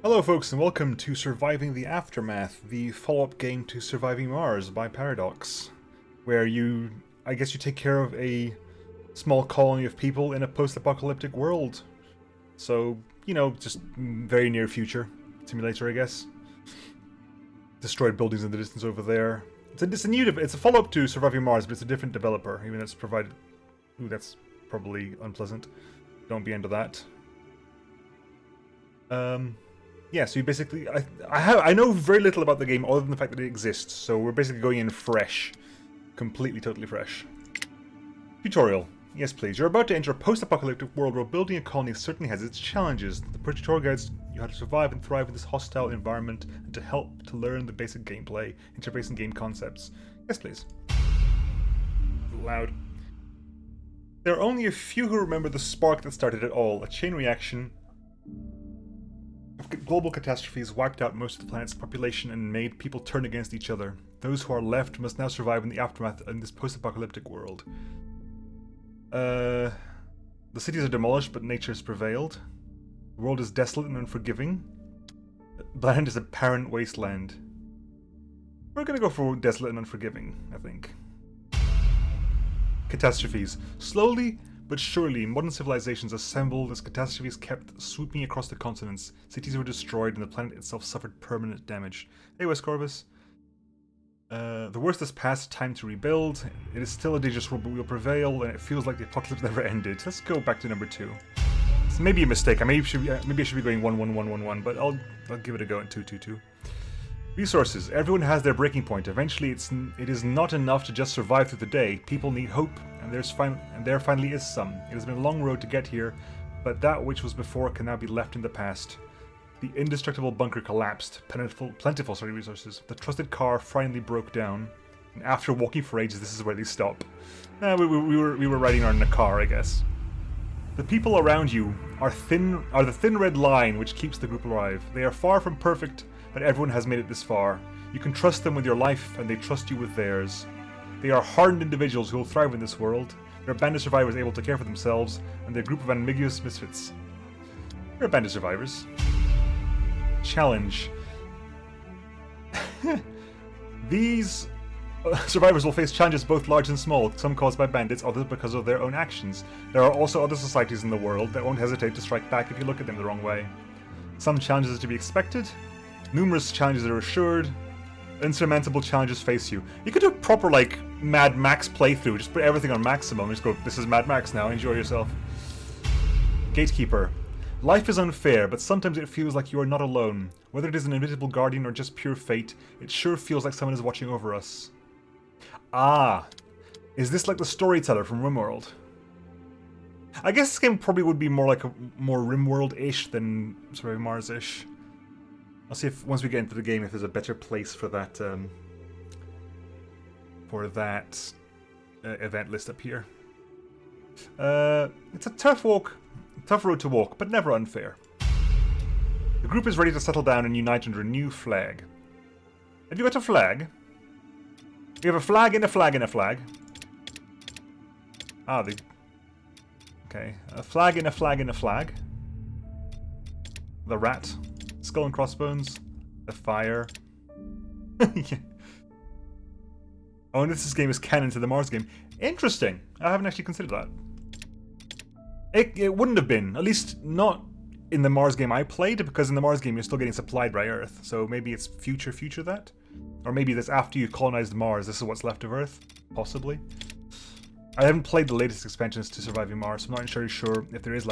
Hello folks and welcome to Surviving the Aftermath, the follow-up game to Surviving Mars by Paradox, where I guess you take care of a small colony of people in a post-apocalyptic world. So, just very near future simulator, I guess. Destroyed buildings in the distance over there. It's a follow-up to Surviving Mars, but it's a different developer, even though it's provided... Ooh, that's probably unpleasant. Don't be into that. Yeah, so you basically... I know very little about the game other than the fact that it exists, so we're basically going in fresh. Completely, totally fresh. Tutorial. Yes, please. You're about to enter a post-apocalyptic world where building a colony certainly has its challenges. The tutorial guides you how to survive and thrive in this hostile environment and to help to learn the basic gameplay, interface, and game concepts. Yes, please. Loud. There are only a few who remember the spark that started it all, a chain reaction. Global catastrophes wiped out most of the planet's population and made people turn against each other. Those who are left must now survive in the aftermath in this post-apocalyptic world. The cities are demolished, but nature has prevailed. The world is desolate and unforgiving. The land is a barren wasteland. We're gonna go for desolate and unforgiving, I think. Catastrophes. Slowly but surely, modern civilizations assembled as catastrophes kept swooping across the continents. Cities were destroyed and the planet itself suffered permanent damage. Hey, West Corvus. The worst has passed, time to rebuild. It is still a dangerous world, but we'll prevail, and it feels like the apocalypse never ended. Let's go back to number 2. It's maybe a mistake. Maybe I should be going 1-1-1-1-1, but I'll give it a go at 2-2-2. Resources. Everyone has their breaking point. Eventually, it is not enough to just survive through the day. People need hope, and there finally is some. It has been a long road to get here, but that which was before can now be left in the past. The indestructible bunker collapsed. Plentiful resources. The trusted car finally broke down, and after walking for ages, this is where they stop. We were riding around in a car, I guess. The people around you are the thin red line which keeps the group alive. They are far from perfect, but everyone has made it this far. You can trust them with your life, and they trust you with theirs. They are hardened individuals who will thrive in this world. They're bandit survivors able to care for themselves, and they're a group of ambiguous misfits. They're bandit survivors. Challenge. These survivors will face challenges both large and small, some caused by bandits, others because of their own actions. There are also other societies in the world that won't hesitate to strike back if you look at them the wrong way. Some challenges are to be expected. Numerous challenges are assured. Insurmountable challenges face you. You could do a proper, Mad Max playthrough. Just put everything on maximum and just go, this is Mad Max now, enjoy yourself. Gatekeeper. Life is unfair, but sometimes it feels like you are not alone. Whether it is an invisible guardian or just pure fate, it sure feels like someone is watching over us. Ah. Is this like the storyteller from RimWorld? I guess this game probably would be more like a more RimWorld-ish than Surviving Mars-ish. I'll see if once we get into the game if there's a better place for that event list up here. It's a tough road to walk, but never unfair. The group is ready to settle down and unite under a new flag. Have you got a flag? We have a flag and a flag and a flag. Okay. A flag and a flag and a flag. The rat. Skull and crossbones. The fire. Yeah. Oh, and this game is canon to the Mars game. Interesting. I haven't actually considered that. It wouldn't have been. At least not in the Mars game I played, because in the Mars game you're still getting supplied by Earth. So maybe it's future that? Or maybe that's after you colonized Mars, this is what's left of Earth? Possibly. I haven't played the latest expansions to Surviving Mars, so I'm not entirely sure if there is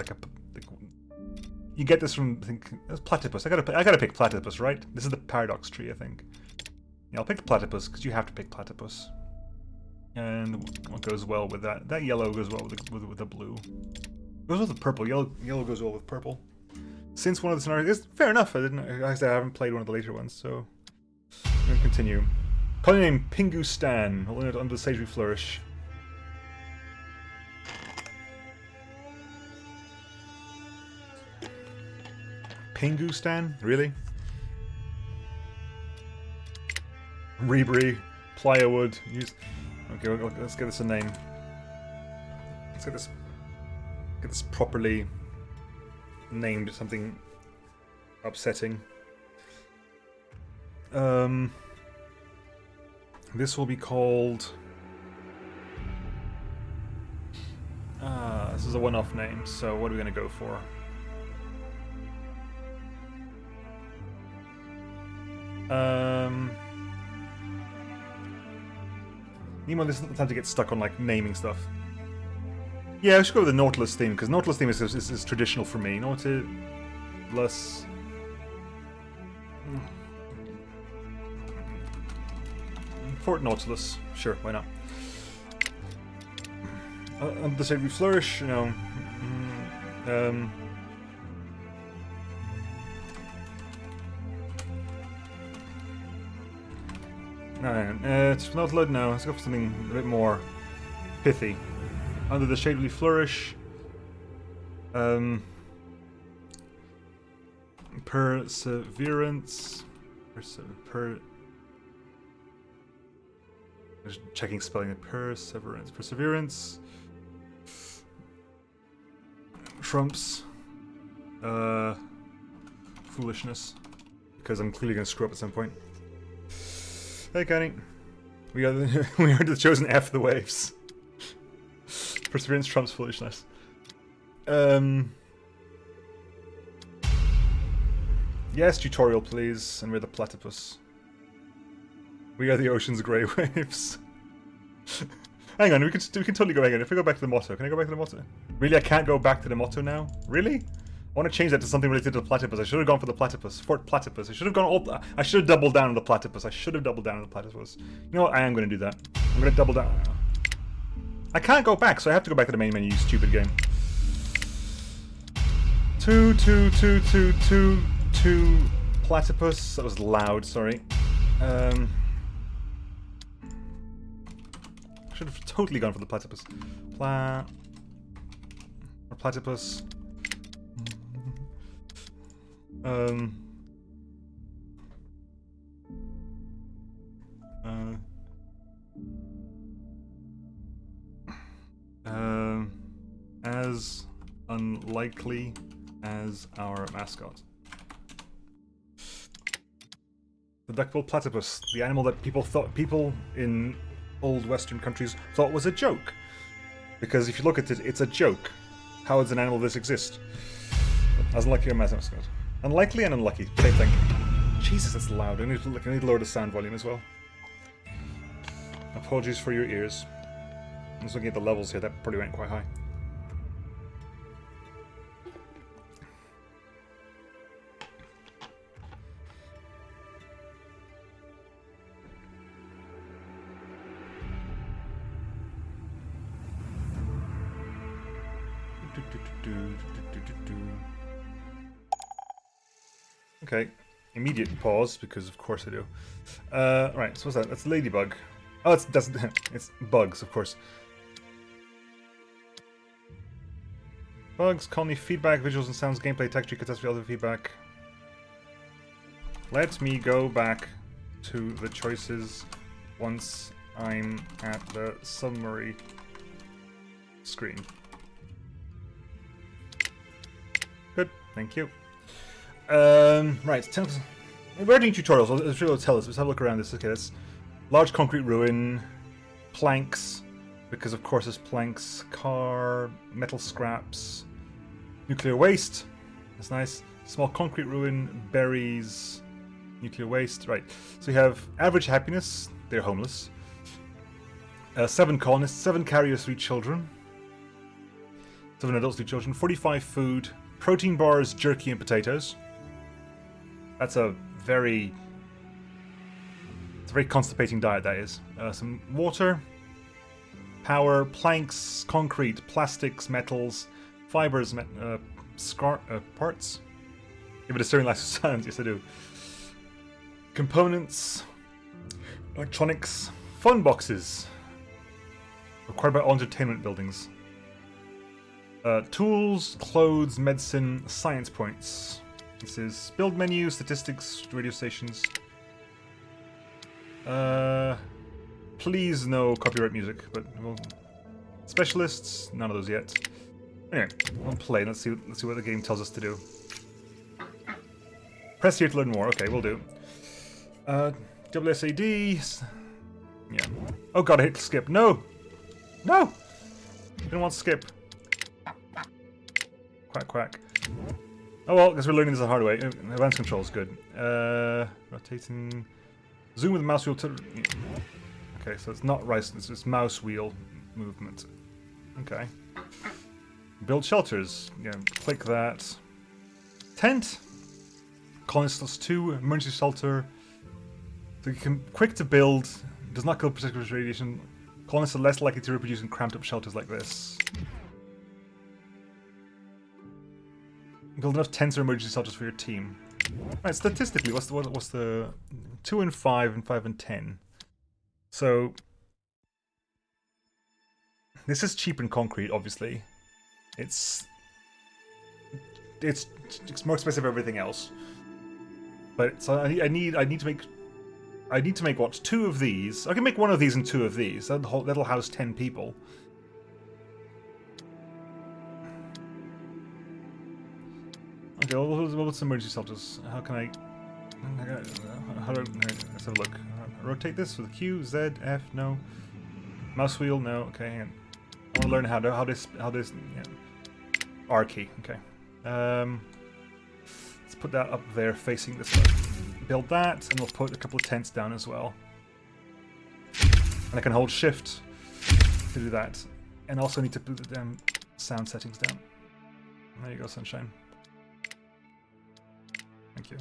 you get this from, I think, Platypus. I gotta pick Platypus, right? This is the Paradox tree, I think. Yeah, I'll pick the Platypus, because you have to pick Platypus. And what goes well with that? That yellow goes well with the blue. Goes with the purple. Yellow goes well with purple. Since one of the scenarios... Fair enough, I haven't played one of the later ones, so... I'm going to continue. Colony name Pingu Stan. Holding it under the sage we flourish. Pingu Stan? Really? Rebri. Plywood. Okay, let's get this a name. Let's get this properly named something upsetting. This will be called... this is a one-off name, so what are we going to go for? Nemo, this is not the time to get stuck on, like, naming stuff. Yeah, I should go with the Nautilus theme, because Nautilus theme is traditional for me. Nautilus... Fort Nautilus. Sure, why not? The state we flourish, you know... it's not load now. Let's go for something a bit more pithy. Under the shade we flourish. Perseverance. Just checking spelling it. Perseverance. Trumps. Foolishness. Because I'm clearly going to screw up at some point. Hey, Kenny. We are the chosen F of the waves. Perseverance trumps foolishness. Yes, tutorial, please. And we're the platypus. We are the ocean's grey waves. Hang on, we can totally go again. If we go back to the motto, can I go back to the motto? Really, I can't go back to the motto now? Really? I want to change that to something related to the platypus. I should have gone for the platypus. Fort Platypus. I should have doubled down on the platypus. You know what? I am going to do that. I'm going to double down. I can't go back, so I have to go back to the main menu, you stupid game. Two platypus. That was loud, sorry. Should have totally gone for the platypus. Platypus. As unlikely as our mascot. The duckbill platypus, the animal that people in old Western countries thought was a joke. Because if you look at it, it's a joke. How does an animal this exist? As unlikely as our mascot. Unlikely and unlucky, same thing. Jesus, that's loud. I need to lower the sound volume as well. Apologies for your ears. I'm just looking at the levels here, that probably went quite high. Okay, immediate pause, because of course I do. Right, so what's that? That's Ladybug. Oh, it's bugs, of course. Bugs, colony feedback, visuals and sounds, gameplay, texture, catastrophe, other feedback. Let me go back to the choices once I'm at the summary screen. Good, thank you. Right, we're doing tutorials. Let's really tell us. Let's have a look around this. Okay, that's large concrete ruin, planks, because of course there's planks, car, metal scraps, nuclear waste. That's nice. Small concrete ruin, berries, nuclear waste. Right. So we have average happiness. They're homeless. 7 colonists, 7 carriers, 3 children. 7 adults, 3 children. 45 food, protein bars, jerky, and potatoes. That's a very constipating diet, that is. Some water, power, planks, concrete, plastics, metals, fibers, parts. Give it a steering license sound, yes I do. Components, electronics, phone boxes. Required by all entertainment buildings. Tools, clothes, medicine, science points. This is build menu, statistics, radio stations. Please no copyright music, but well, specialists, none of those yet. Anyway, we'll play. Let's see what the game tells us to do. Press here to learn more. Okay, we'll do. WSAD. Yeah. Oh god, I hit skip. No! No! Didn't want to skip. Quack, quack. Oh well, guess we're learning this the hard way. Advanced controls, good. Rotating. Zoom with the mouse wheel to... Okay, so it's not right, it's just mouse wheel movement. Okay. Build shelters. Yeah, click that. Tent. Colonists +2. Emergency shelter. So you can quick to build. Does not kill particular radiation. Colonists are less likely to reproduce in cramped up shelters like this. Build enough tents or emergency shelters for your team. Right, statistically, what's the 2 and 5 and 5 and 10? So this is cheap in concrete, obviously. It's more expensive than everything else. But so I need to make what, 2 of these. I can make 1 of these and 2 of these. That'll house 10 people. Okay, well, what's emergency shelters? How can I? Let's have a look. Rotate this with Q, Z, F. No. Mouse wheel. No. Okay, hang on. I want to learn how this. Yeah. R key. Okay. Let's put that up there, facing this way. Build that, and we'll put a couple of tents down as well. And I can hold Shift to do that. And also need to put the damn sound settings down. There you go, sunshine. Thank you.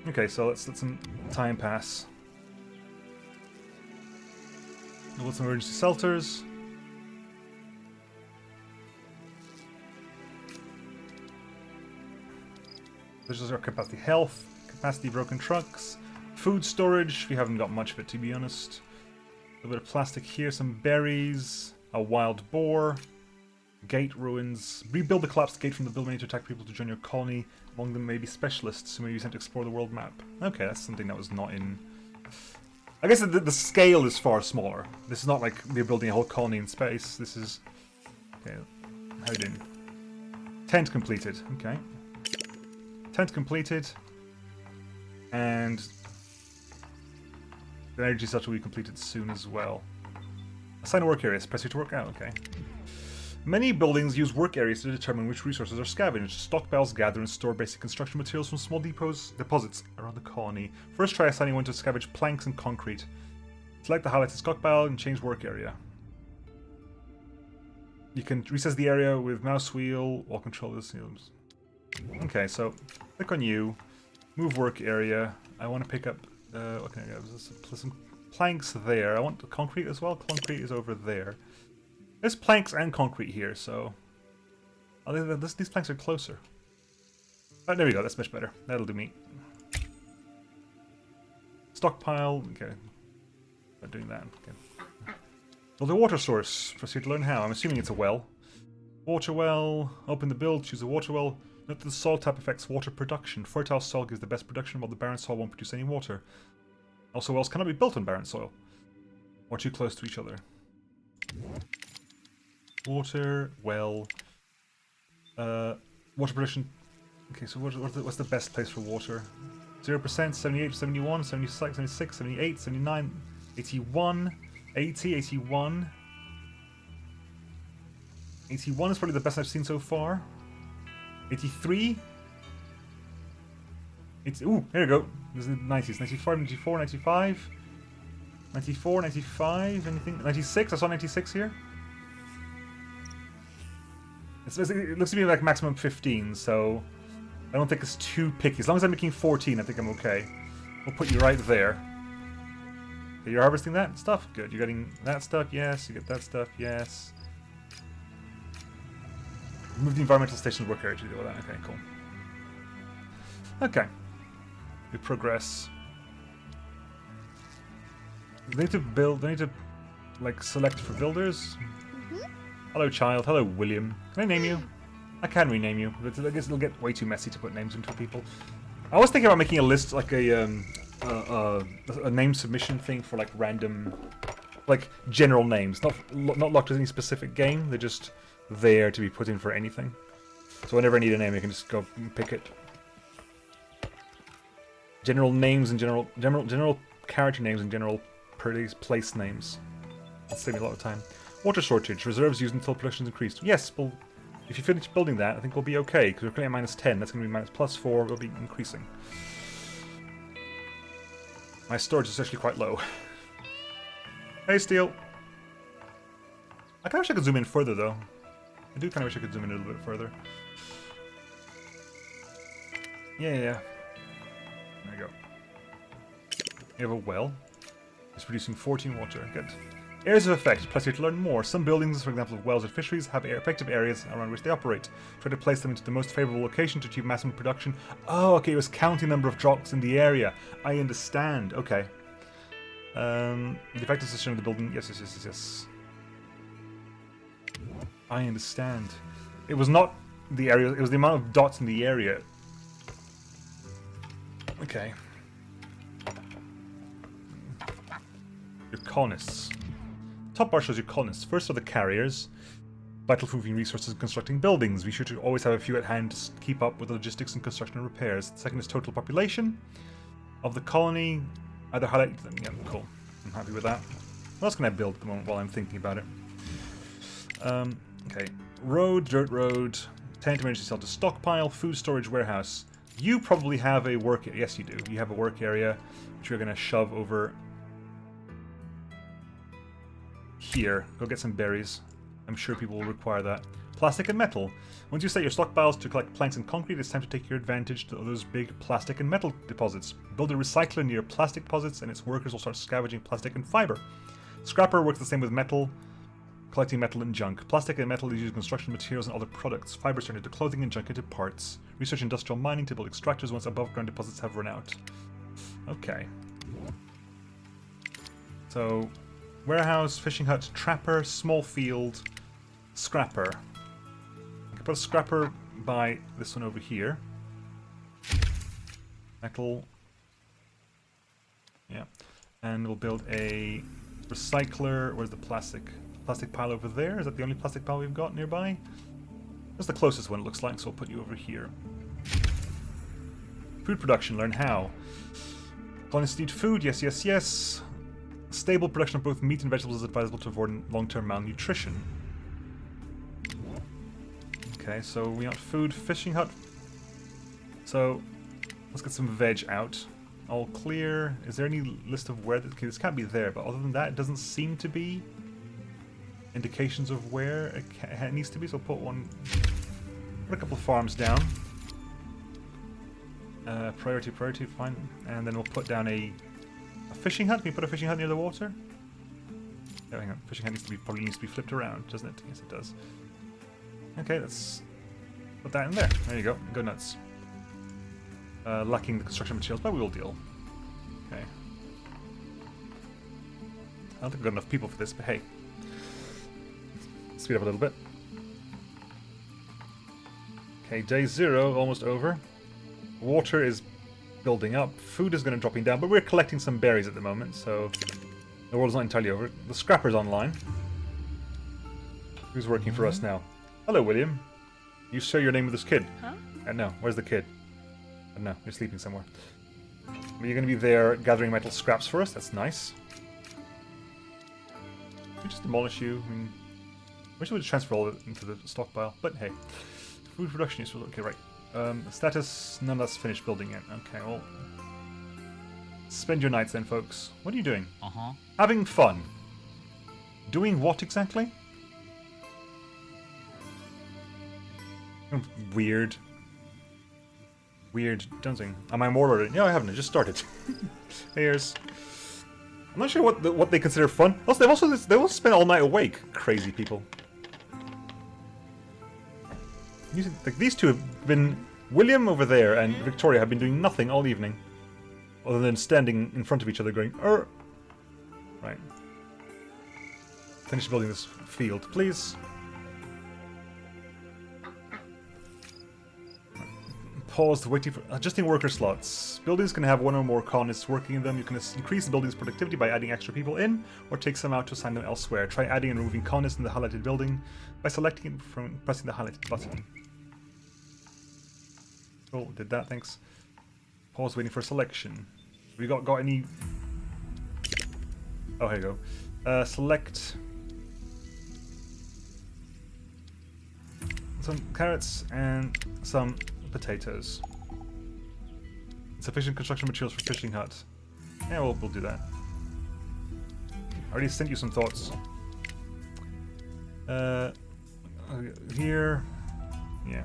Okay, so let's let some time pass. We'll build some emergency shelters. This is our capacity. Health, capacity broken trucks, food storage. We haven't got much of it, to be honest. A little bit of plastic here, some berries, a wild boar, gate ruins. Rebuild the collapsed gate from the building to attack people to join your colony. Among them may be specialists who may be sent to explore the world map. Okay, that's something that was not in... I guess the scale is far smaller. This is not like we're building a whole colony in space. This is... Okay, how you doing? Tent completed. Okay. Tent completed. And... the energy shelter will be completed soon as well. Assign work areas. Press here to work out. Okay. Many buildings use work areas to determine which resources are scavenged. Stockpiles gather and store basic construction materials from small deposits around the colony. First try assigning one to scavenge planks and concrete. Select the highlighted stockpile and change work area. You can recess the area with mouse wheel while control this. Okay, so click on you, move work area. I want to pick up. Okay, there's some planks there. I want the concrete as well. Concrete is over there. There's planks and concrete here, so... Oh, these planks are closer. Oh, there we go, that's much better. That'll do me. Stockpile, okay. Not doing that, okay. Well, the water source. Proceed to learn how. I'm assuming it's a well. Water well. Open the build, choose a water well. Note that the soil type affects water production. Fertile soil gives the best production, while the barren soil won't produce any water. Also, wells cannot be built on barren soil. Or too close to each other. Water, well, water production. Okay, so what's the best place for water? 0%, 78, 71, 76, 76, 78, 79, 81, 80, 81. 81 is probably the best I've seen so far. 83. Ooh, here we go. This is the 90s. 94, 94, 95. 94, 95, anything? 96? I saw 96 here. It looks to me like maximum 15, so I don't think it's too picky. As long as I'm making 14, I think I'm okay. We'll put you right there. Okay, you're harvesting that stuff? Good. You're getting that stuff? Yes. You get that stuff? Yes. Move the environmental station's work area to do all that. Okay, cool. Okay. We progress. They need to build... They need to, like, select for builders. Hello, child. Hello, William. Can I name you? I can rename you, but I guess it'll get way too messy to put names into people. I was thinking about making a list, like a name submission thing for like random, like general names, not locked to any specific game. They're just there to be put in for anything. So whenever I need a name, I can just go and pick it. General names and general character names and general place names. That's saving a lot of time. Water shortage. Reserves used until production is increased. Yes, well, if you finish building that, I think we'll be okay, because we're currently at -10. That's going to be +4. We'll be increasing. My storage is actually quite low. Hey, Steel. I kind of wish I could zoom in further, though. I do kind of wish I could zoom in a little bit further. Yeah. There we go. We have a well. It's producing 14 water. Good. Areas of effect. Press here to learn more. Some buildings, for example of wells or fisheries, have effective areas around which they operate. Try to place them into the most favorable location to achieve maximum production. Oh, okay, it was counting the number of drops in the area. I understand. Okay. The effective system of the building. Yes. I understand. It was not the area, it was the amount of dots in the area. Okay. Your colonists. Top bar shows your colonists. First are the carriers. Vital for moving resources and constructing buildings. Be sure to always have a few at hand to keep up with the logistics and construction and repairs. Second is total population of the colony. Either highlight them. Yeah, cool. I'm happy with that. What else can I build at the moment while I'm thinking about it? Okay. Road, dirt road, tent, emergency shelter, stockpile, food storage, warehouse. You probably have a work area. Yes, you do. You have a work area, which we're going to shove over here. Go get some berries. I'm sure people will require that. Plastic and metal. Once you set your stockpiles to collect planks and concrete, it's time to take your advantage to those big plastic and metal deposits. Build a recycler near plastic deposits, and its workers will start scavenging plastic and fiber. Scrapper works the same with metal, collecting metal and junk. Plastic and metal is used in construction materials and other products. Fibers turn into clothing and junk into parts. Research industrial mining to build extractors once above ground deposits have run out. Okay. So, warehouse, fishing hut, trapper, small field, scrapper. I can put a scrapper by this one over here. Metal. Yeah. And we'll build a recycler. Where's the plastic? Plastic pile over there? Is that the only plastic pile we've got nearby? That's the closest one, it looks like, so I'll put you over here. Food production, learn how. Colonists need food, yes. Stable production of both meat and vegetables is advisable to avoid long-term malnutrition. Okay, so we want food, fishing hut. So, let's get some veg out. All clear. Is there any list of where... Okay, this can't be there, but other than that, it doesn't seem to be indications of where it needs to be, so I'll put a couple of farms down. Priority, fine. And then we'll put down a fishing hut. Can we put a fishing hut near the water? Oh, hang on. Fishing hut probably needs to be flipped around, doesn't it? Yes, it does. Okay, let's put that in there. There you go. Go nuts. Lacking the construction materials, but we will deal. Okay. I don't think we've got enough people for this, but hey. Speed up a little bit. Okay, day 0, almost over. Water is building up. Food is going to dropping down, but we're collecting some berries at the moment, so the world's not entirely over. The scrapper's online. Who's working for us now? Hello, William. You share your name with this kid? Huh? No, where's the kid? No, you're sleeping somewhere. You're going to be there gathering metal scraps for us. That's nice. Can we just demolish you? I mean, wish we would transfer all of it into the stockpile, but hey. Food production is okay, right. Status, none of that's finished building yet. Okay, well. Spend your nights then, folks. What are you doing? Having fun. Doing what exactly? Weird. Dancing. Am I more ordered? No, I haven't. I just started. Here's. I'm not sure what they consider fun. Also, they also spend all night awake. Crazy people. Like these two have been. William over there and Victoria have been doing nothing all evening, other than standing in front of each other, going Right. Finish building this field, please. Paused, waiting for adjusting worker slots. Buildings can have one or more colonists working in them. You can increase the building's productivity by adding extra people in, or take some out to assign them elsewhere. Try adding and removing colonists in the highlighted building by selecting it from pressing the highlighted button. Cool, did that, thanks. Pause waiting for selection. We got any... Oh, here you go. Select... some carrots and some potatoes. Sufficient construction materials for fishing hut. Yeah, we'll do that. I already sent you some thoughts. Here... Yeah.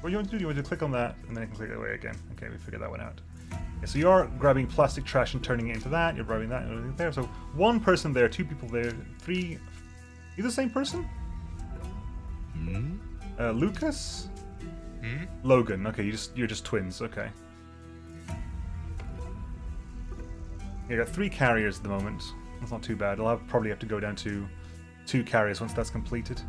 What do you want to do? You want to click on that, and then I can click it away again. Okay, we figured that one out. Yeah, so you're grabbing plastic trash and turning it into that. You're grabbing that and everything there. So one person there, two people there, three... You the same person? Lucas? Logan. Okay, you're just twins. Okay. You got 3 carriers at the moment. That's not too bad. I'll probably have to go down to 2 carriers once that's completed.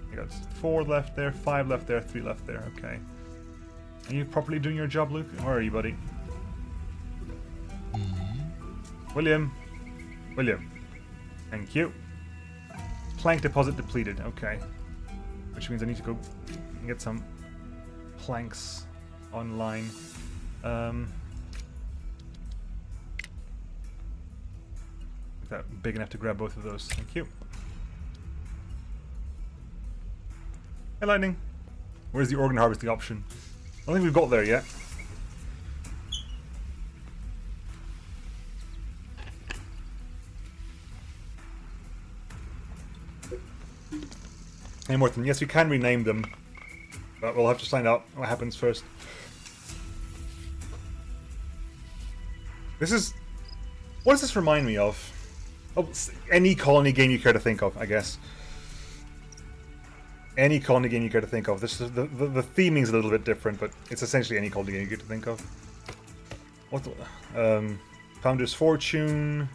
You got 4 left there, 5 left there, 3 left there. Okay. Are you properly doing your job, Luke? Where are you, buddy? William. Thank you. Plank deposit depleted. Okay. Which means I need to go and get some planks online. Is that big enough to grab both of those? Thank you. Hey, Lightning. Where's the organ harvesting option? I don't think we've got there yet. Hey, Morton. Yes, we can rename them, but we'll have to find out what happens first. This is... What does this remind me of? Oh, any colony game you care to think of, I guess. Any colony game you care to think of. This is, the theming is a little bit different, but it's essentially any colony game you care to think of. What the, Founder's Fortune.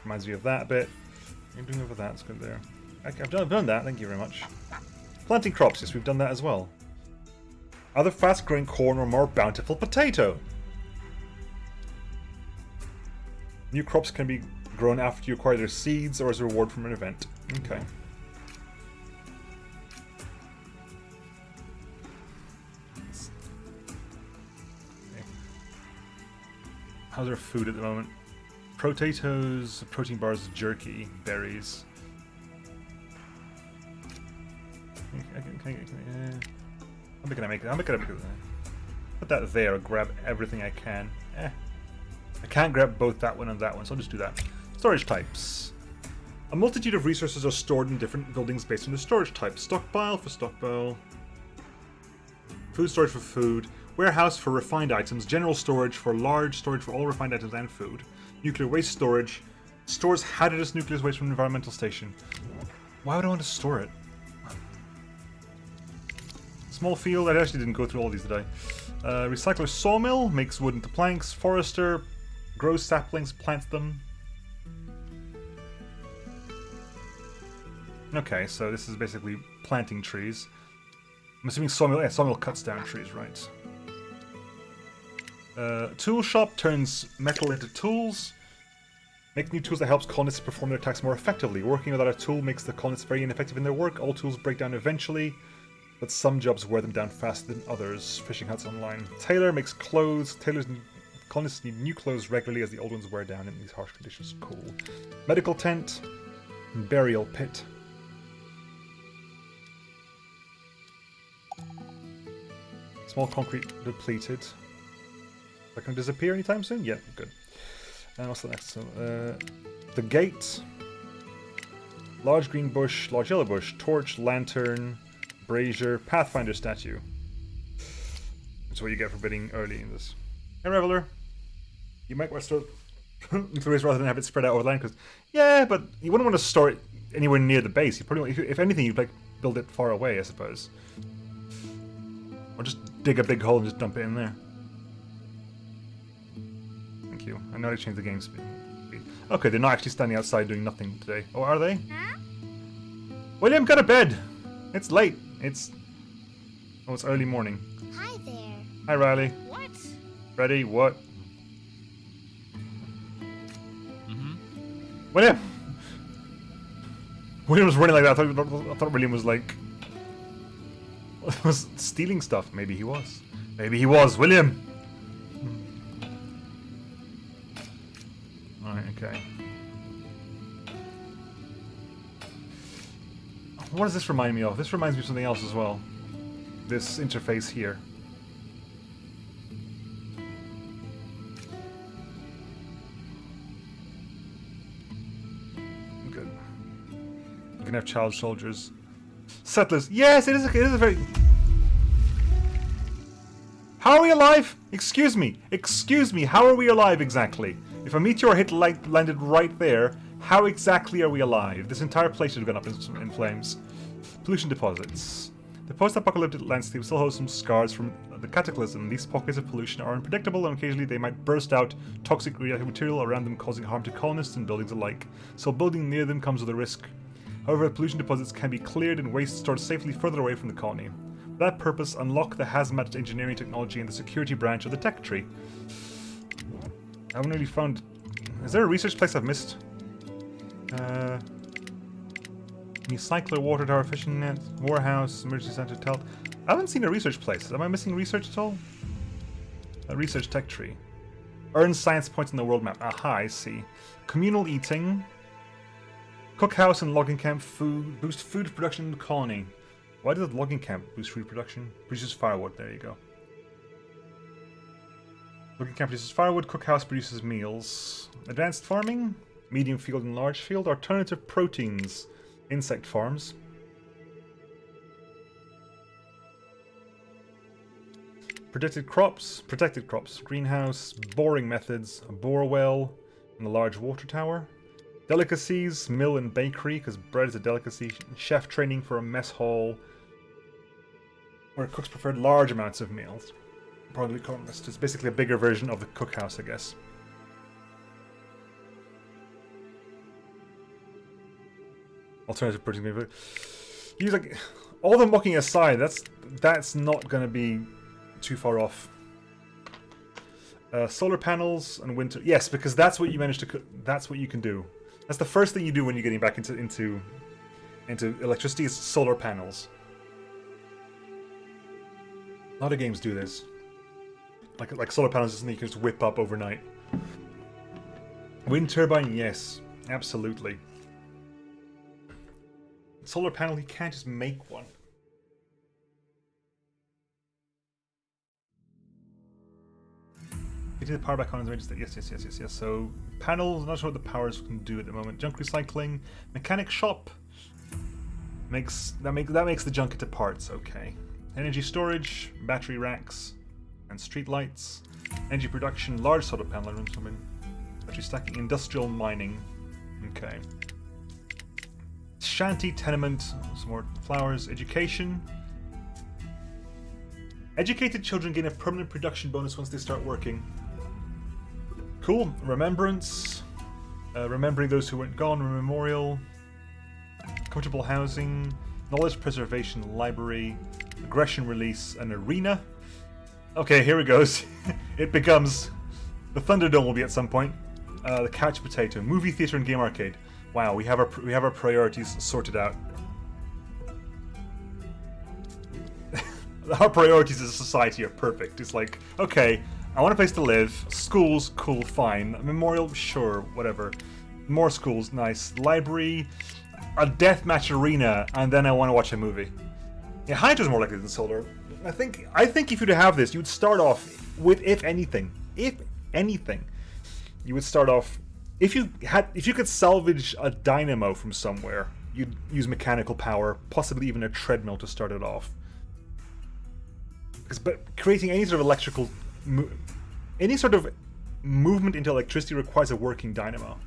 Reminds me of that a bit. What are you doing over that? It's good there. I've done that, thank you very much. Planting crops, yes, we've done that as well. Other fast-growing corn or more bountiful potato. New crops can be grown after you acquire their seeds or as a reward from an event. Okay. How's our food at the moment? Potatoes, protein bars, jerky, berries. How big can I make it? How big can I make it? Put that there, grab everything I can. I can't grab both that one and that one, so I'll just do that. Storage types. A multitude of resources are stored in different buildings based on the storage type. Stockpile for stockpile. Food storage for food. Warehouse for refined items. General storage for large storage for all refined items and food. Nuclear waste storage. Stores hazardous nuclear waste from an environmental station. Why would I want to store it? Small field. I actually didn't go through all these today. Recycler sawmill makes wood into planks. Forester grows saplings, plants them. Okay, so this is basically planting trees. I'm assuming sawmill. Yeah, sawmill cuts down trees, right? Tool shop turns metal into tools. Make new tools that helps colonists perform their tasks more effectively. Working without a tool makes the colonists very ineffective in their work. All tools break down eventually, but some jobs wear them down faster than others. Fishing huts online. Tailor makes clothes. Colonists need new clothes regularly as the old ones wear down in these harsh conditions. Cool. Medical tent. Burial pit. Small concrete depleted. Is that going to disappear anytime soon? Yeah, good. And what's the next? So, the gate. Large green bush, large yellow bush, torch, lantern, brazier, pathfinder statue. That's what you get for bidding early in this. Hey, Reveler. You might want to store nuclear waste rather than have it spread out over the land, because yeah, but you wouldn't want to store it anywhere near the base. You probably, if anything, you'd like build it far away, I suppose, or just dig a big hole and just dump it in there. Thank you. I know I changed the game speed. Okay, they're not actually standing outside doing nothing today. Oh, are they? Huh? William, go to bed. It's late. It's early morning. Hi there. Hi, Riley. What? Ready? What? William! William was running like that. I thought William was like... Was stealing stuff. Maybe he was. Maybe he was. William! Alright, okay. What does this remind me of? This reminds me of something else as well. This interface here. Good. You can have child soldiers. Settlers. Yes, it is a very... How are we alive? Excuse me. Excuse me. How are we alive exactly? If a meteor hit landed right there, how exactly are we alive? This entire place should have gone up in flames. Pollution deposits. The post-apocalyptic landscape still holds some scars from the cataclysm. These pockets of pollution are unpredictable, and occasionally they might burst out toxic radioactive material around them, causing harm to colonists and buildings alike. So building near them comes with a risk. However, pollution deposits can be cleared and waste stored safely further away from the colony. For that purpose, unlock the hazmat engineering technology in the security branch of the tech tree. I haven't really found... Is there a research place I've missed? Recycler, water tower, fishing net, warehouse, emergency center, telt. I haven't seen a research place. Am I missing research at all? A research tech tree. Earn science points in the world map. Aha, I see. Communal eating. Cookhouse and logging camp food. Boost food production in the colony. Why does the logging camp boost food production? Produces firewood. There you go. Logging camp produces firewood. Cookhouse produces meals. Advanced farming. Medium field and large field. Alternative proteins. Insect farms. Protected crops. Greenhouse. Boring methods. A bore well. And a large water tower. Delicacies. Mill and bakery, because bread is a delicacy. Chef training for a mess hall. Where cooks preferred large amounts of meals. Probably colonists. It's basically a bigger version of the cookhouse, I guess. Alternative protein. Use like all the mocking aside, that's not going to be too far off. Solar panels and winter. Yes, because that's what you managed to. That's what you can do. That's the first thing you do when you're getting back into electricity is solar panels. A lot of games do this. Like solar panels is something you can just whip up overnight. Wind turbine, yes, absolutely. Solar panel, you can't just make one. You did the power back on the register. Yes. So panels, not sure what the powers can do at the moment. Junk recycling, mechanic shop. That makes the junk into parts. Okay. Energy storage, battery racks, and street lights. Energy production, large solar panel rooms. Battery stacking, industrial mining. Okay. Shanty, tenement, some more flowers, education. Educated children gain a permanent production bonus once they start working. Cool. Remembrance. Remembering those who went gone, memorial. Comfortable housing. Knowledge preservation, library. Aggression release, an arena. Okay, here it goes. It becomes... The Thunderdome will be at some point. The couch potato. Movie theater and game arcade. Wow, we have our priorities sorted out. Our priorities as a society are perfect. It's like, okay, I want a place to live. Schools, cool, fine. Memorial, sure, whatever. More schools, nice. Library, a deathmatch arena, and then I want to watch a movie. Yeah, Hydra's more likely than solar. I think if you'd have this, you'd start off with, if anything, you would start off. If you could salvage a dynamo from somewhere, you'd use mechanical power, possibly even a treadmill to start it off. But creating any sort of electrical, any sort of movement into electricity requires a working dynamo.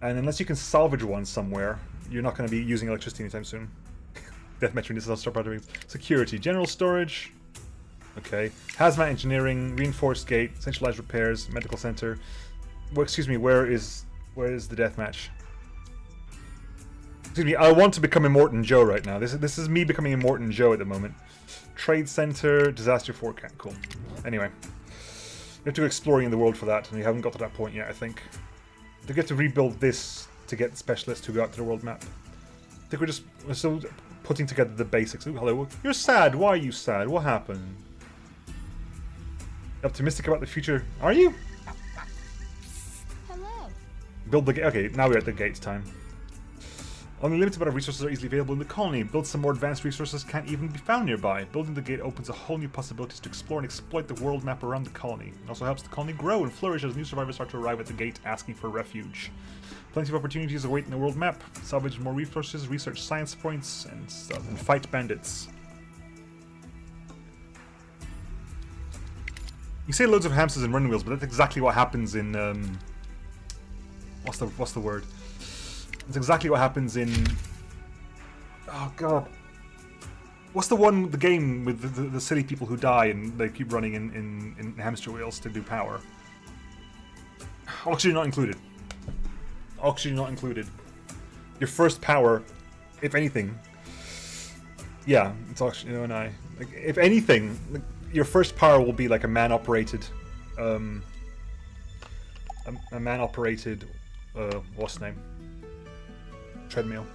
And unless you can salvage one somewhere, you're not going to be using electricity anytime soon. Deathmatch needs to start part. Security, general storage. Okay, hazmat engineering, reinforced gate, centralized repairs, medical center. Well, excuse me, where is the deathmatch? Excuse me, I want to become Immortan Joe right now. This is me becoming Immortan Joe at the moment. Trade center, disaster forecast. Cool. Anyway, you have to go exploring in the world for that, and we haven't got to that point yet. I think we have to rebuild this to get specialists to go out to the world map. I think we're just putting together the basics. Ooh, hello. You're sad. Why are you sad? What happened? Optimistic about the future? Are you? Hello. Build the gate. Okay, now we're at the gates time. Only limited amount of resources are easily available in the colony. Build some more advanced resources can't even be found nearby. Building the gate opens a whole new possibilities to explore and exploit the world map around the colony. It also helps the colony grow and flourish as new survivors start to arrive at the gate asking for refuge. Plenty of opportunities await in the world map. Salvage more resources, research science points, and stuff, and fight bandits. You say loads of hamsters and running wheels, but that's exactly what happens in what's the word? That's exactly what happens in... Oh god. What's the game with the silly people who die and they keep running in hamster wheels to do power? Oxygen not included. Oxygen not included. Your first power, if anything... Yeah, it's oxygen, and I... Like, if anything, like, your first power will be like a man-operated... a man-operated... what's the name? Treadmill.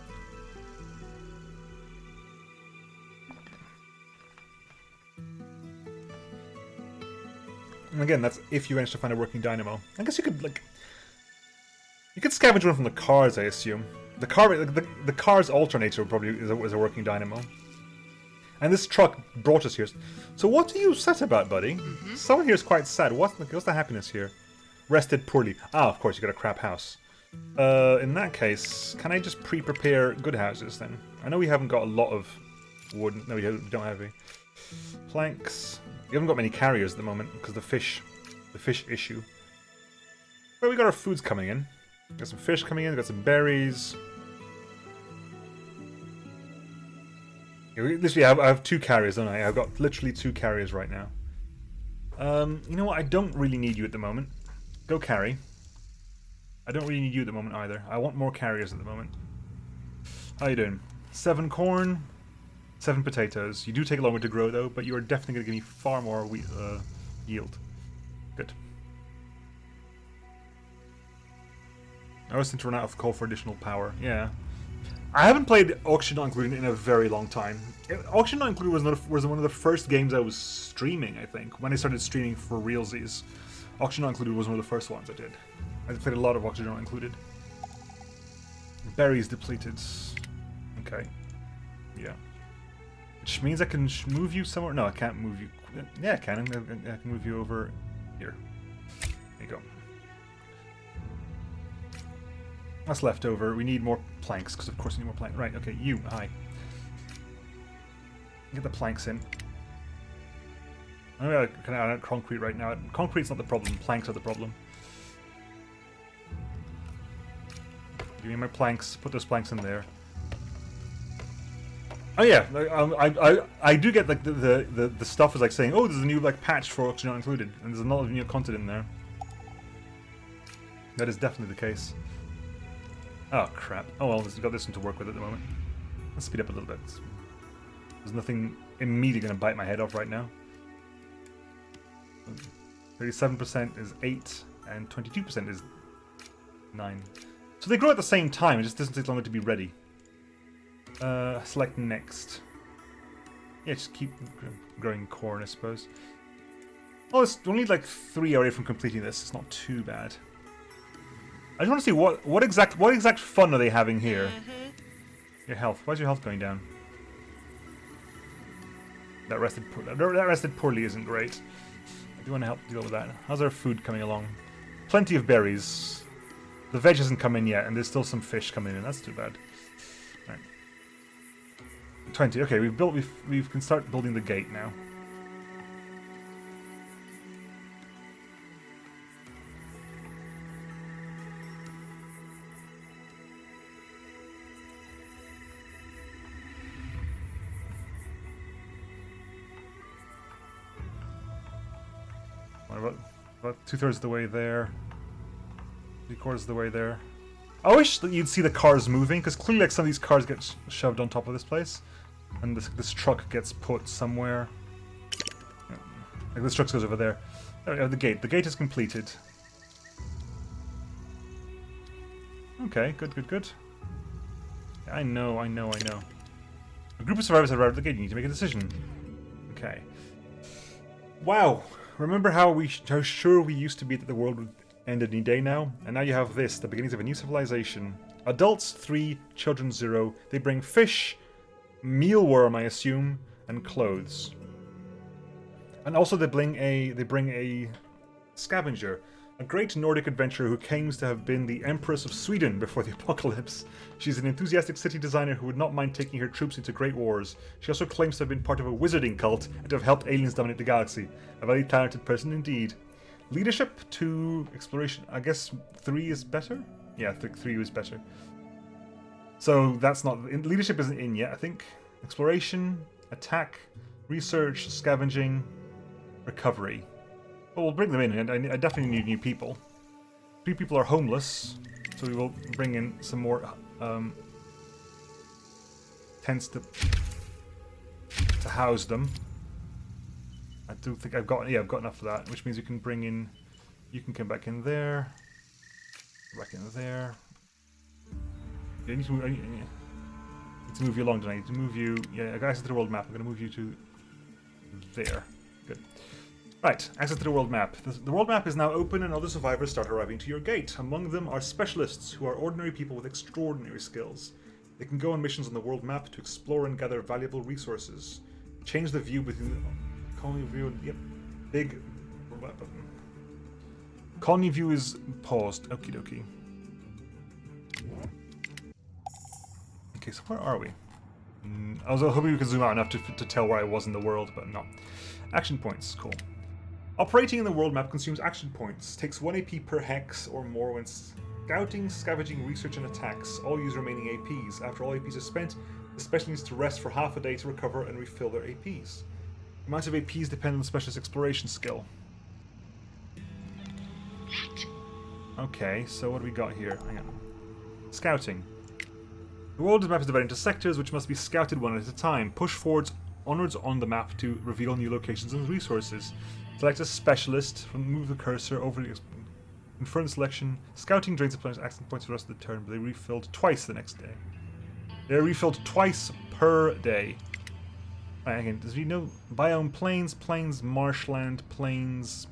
And again, that's if you manage to find a working dynamo. I guess you could like, you could scavenge one from the cars. I assume the car's alternator probably is a working dynamo. And this truck brought us here. So what are you sad about, buddy? Someone here is quite sad. What's the happiness here? Rested poorly. Ah, of course you got a crap house. In that case, can I just pre-prepare good houses then? I know we haven't got a lot of wood. No, we don't have any. Planks. We haven't got many carriers at the moment because the fish issue. Well, we got our foods coming in. Got some fish coming in. Got some berries. Literally, I have 2 carriers, don't I? I've got literally 2 carriers right now. You know what? I don't really need you at the moment. Go carry. I don't really need you at the moment either. I want more carriers at the moment. How you doing? 7 corn, 7 potatoes. You do take longer to grow though, but you are definitely going to give me far more wheat, yield. Good. I always seem to run out of coal for additional power. Yeah. I haven't played Auction Not Included in a very long time. Auction Not Included was one of the first games I was streaming, I think, when I started streaming for realsies. Auction Not Included was one of the first ones I did. I played a lot of Auction Not Included. Berries depleted. Okay. Yeah. Which means I can move you somewhere. No, I can't move you. Yeah, I can. I can move you over here. There you go. That's left over. We need more planks, because of course we need more planks. Right, okay, you, hi. Get the planks in. I'm kind of out of concrete right now. Concrete's not the problem, planks are the problem. Give me my planks, put those planks in there. Oh yeah, I do get like the stuff is like saying, oh, there's a new like patch for Auction Not Included, and there's a lot of new content in there. That is definitely the case. Oh crap. Oh well, we've got this one to work with at the moment. Let's speed up a little bit. There's nothing immediately going to bite my head off right now. 37% is 8, and 22% is 9. So they grow at the same time, it just doesn't take longer to be ready. Select next. Yeah, just keep growing corn, I suppose. Oh, it's only like 3 away from completing this. It's not too bad. I just want to see what exact fun are they having here. Your health. Why is your health going down? That rested poorly isn't great. I do want to help deal with that. How's our food coming along? Plenty of berries. The veg hasn't come in yet, and there's still some fish coming in. That's too bad. All right. 20. Okay, we can start building the gate now. About 2/3 of the way there. 3/4 of the way there. I wish that you'd see the cars moving, because clearly like some of these cars get shoved on top of this place. And this truck gets put somewhere. Like this truck goes over there. There we go, the gate. The gate is completed. Okay, good. I know. A group of survivors have arrived at the gate. You need to make a decision. Okay. Wow. Remember how sure we used to be that the world would end any day now? And now you have this, the beginnings of a new civilization. Adults 3, children 0. They bring fish, mealworm, I assume, and clothes. And also they bring a scavenger, a great Nordic adventurer who claims to have been the Empress of Sweden before the apocalypse. She's an enthusiastic city designer who would not mind taking her troops into great wars. She also claims to have been part of a wizarding cult and to have helped aliens dominate the galaxy. A very talented person indeed. Leadership to exploration. I guess 3 is better? Yeah, 3 was better. So that's not... Leadership isn't in yet, I think. Exploration, attack, research, scavenging, recovery. Well, we'll bring them in, and I definitely need new people. 3 people are homeless, so we will bring in some more tents to house them. I do think I've got enough of that, which means you can bring in, you can come back in there, back in there. I need to move you along, don't I? I need to move you. Yeah, I got access to the world map. I'm going to move you to there. Good. Right, access to the world map. The world map is now open and other survivors start arriving to your gate. Among them are specialists who are ordinary people with extraordinary skills. They can go on missions on the world map to explore and gather valuable resources. Change the view between the colony view. Yep, big button. Colony view is paused. Okie dokie. Okay, so where are we? I was hoping we could zoom out enough to tell where I was in the world, but no. Action points, cool. Operating in the world map consumes action points. Takes 1 AP per hex or more when scouting, scavenging, research, and attacks. All use remaining APs. After all APs are spent, the specialist needs to rest for half a day to recover and refill their APs. Amounts of APs depend on the specialist exploration skill. Okay, so what do we got here? Hang on. Scouting. The world map is divided into sectors which must be scouted one at a time. Push onwards on the map to reveal new locations and resources. Select a specialist, move the cursor over the confirm selection. Scouting drains the player's action points for the rest of the turn, but they refilled twice the next day. They are refilled twice per day. Right, again, does we know biome plains, marshland, plains.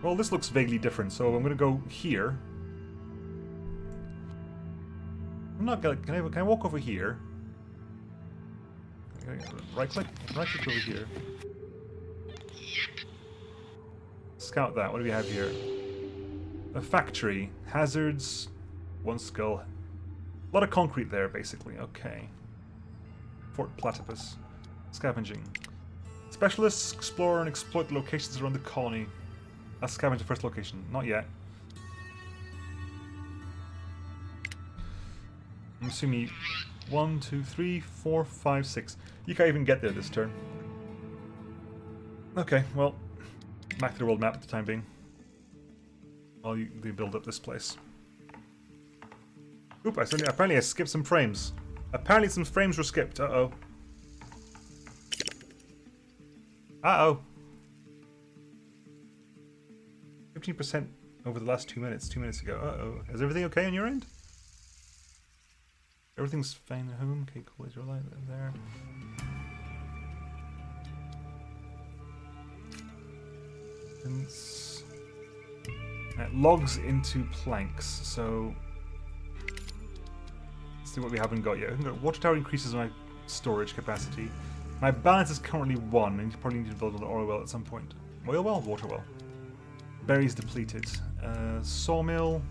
Well, this looks vaguely different, so I'm gonna go here. I'm not gonna. Can I walk over here? Right click over here. Scout that. What do we have here? A factory. Hazards. 1 skull. A lot of concrete there, basically. Okay. Fort Platypus. Scavenging. Specialists explore and exploit locations around the colony. Let's scavenge the first location. Not yet. I'm assuming 1, 2, 3, 4, 5, 6. You can't even get there this turn. Okay, well, back to the world map at the time being. While they build up this place. Oop, apparently I skipped some frames. Apparently some frames were skipped. Uh-oh. Uh-oh. 15% over the last 2 minutes, 2 minutes ago. Uh-oh. Is everything okay on your end? Everything's fine at home. Okay, cool. Is your light there? It logs into planks, so let's see what we haven't got yet. Water tower increases my storage capacity. My balance is currently 1, and you probably need to build an oil well at some point. Oil well? Water well. Berries depleted. Sawmill.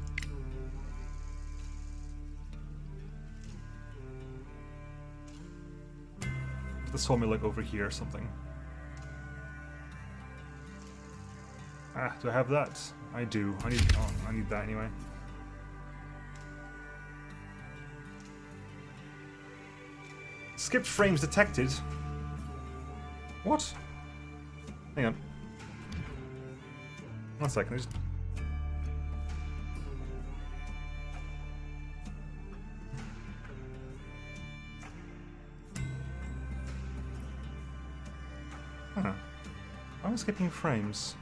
The sawmill like over here or something. Ah, do I have that? I do. I need that anyway. Skipped frames detected. What? Hang on. 1 second. Huh. I'm skipping frames.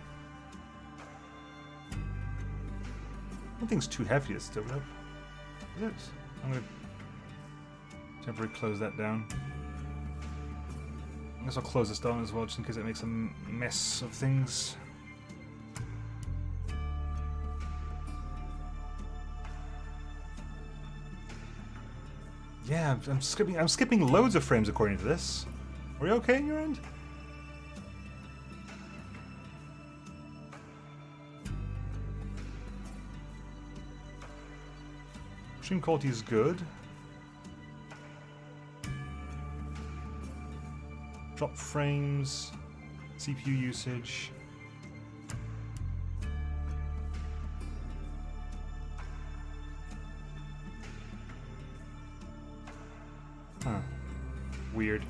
Nothing's too heavy to still up. Is it? I'm gonna Temporarily close that down. I guess I'll close this down as well, just in case it makes a mess of things. Yeah, I'm skipping loads of frames according to this. Are you okay in your end? Stream quality is good. Drop frames, CPU usage. Huh. Weird.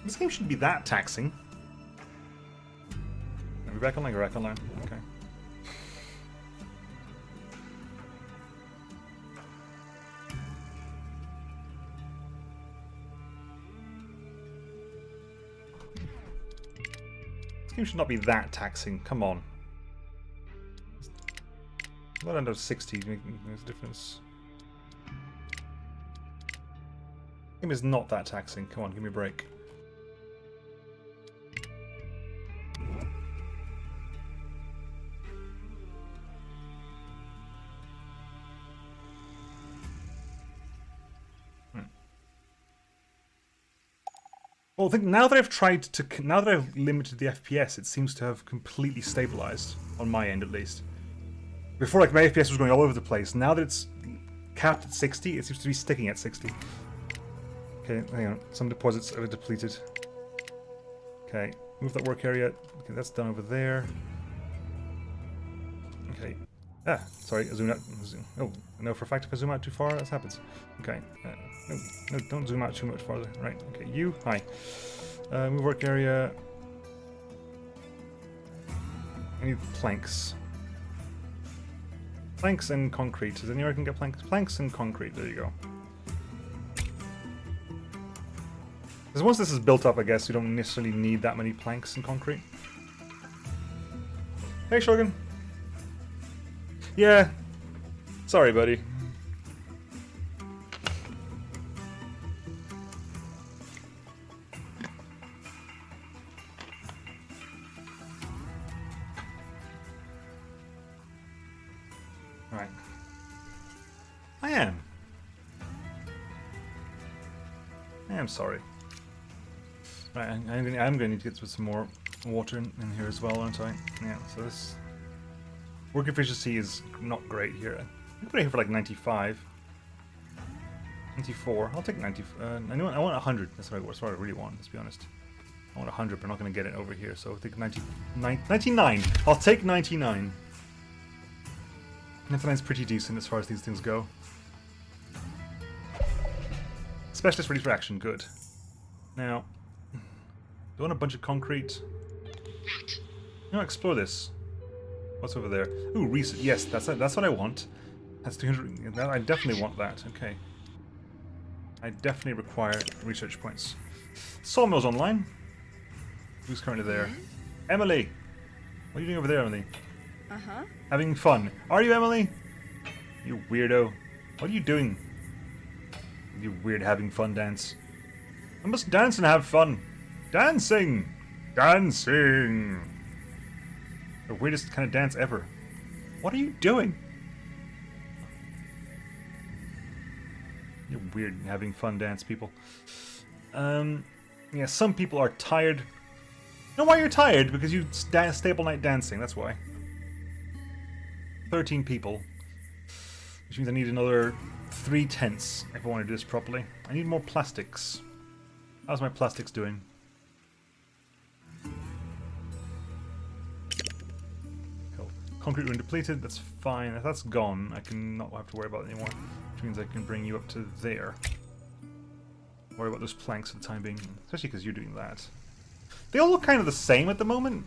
This game shouldn't be that taxing. Are we back online? We're back online. Okay. This game should not be that taxing. Come on. Not under 60 making a difference. Game is not that taxing. Come on, give me a break. Well, I think now that I've limited the FPS, it seems to have completely stabilized on my end, at least. Before, like, my FPS was going all over the place. Now that it's capped at 60, it seems to be sticking at 60. Okay, hang on. Some deposits are depleted. Okay, move that work area. Okay, that's done over there. Okay. Ah, sorry, I zoomed out. Oh, I know for a fact if I zoom out too far, that happens. Okay. No, don't zoom out too much farther. Right, okay, you, hi. Move work area. I need planks. Planks and concrete. Is there anywhere I can get planks? Planks and concrete, there you go. Because once this is built up, I guess you don't necessarily need that many planks and concrete. Hey, Shogun. Yeah. Sorry, buddy. Alright. I am sorry. Right, I'm gonna need to get some more water in here as well, aren't I? Yeah, so this work efficiency is not great here. I'm putting it here for like 95. 94. I'll take 90. I want 100. That's what I really want, let's be honest. I want 100, but I'm not going to get it over here, so I'll take 99. I'll take 99. 99's pretty decent as far as these things go. Specialist ready for action, good. Now, do I want a bunch of concrete? No, explore this. What's over there? Ooh, research. Yes, that's what I want. That's 200. I definitely want that. Okay. I definitely require research points. Sawmill's online. Who's currently there? Emily! What are you doing over there, Emily? Uh-huh. Having fun. Are you, Emily? You weirdo. What are you doing? You weird having fun dance. I must dance and have fun. Dancing! Dancing! The weirdest kind of dance ever. What are you doing? You weird having fun dance people. Yeah, some people are tired. You know why you're tired? Because you stay up all night dancing, that's why. 13 people. Which means I need another 3 tents if I want to do this properly. I need more plastics. How's my plastics doing? Cool. Concrete room depleted, that's fine. If that's gone, I can not have to worry about it anymore. Which means I can bring you up to there. Worry about those planks for the time being. Especially because you're doing that. They all look kind of the same at the moment.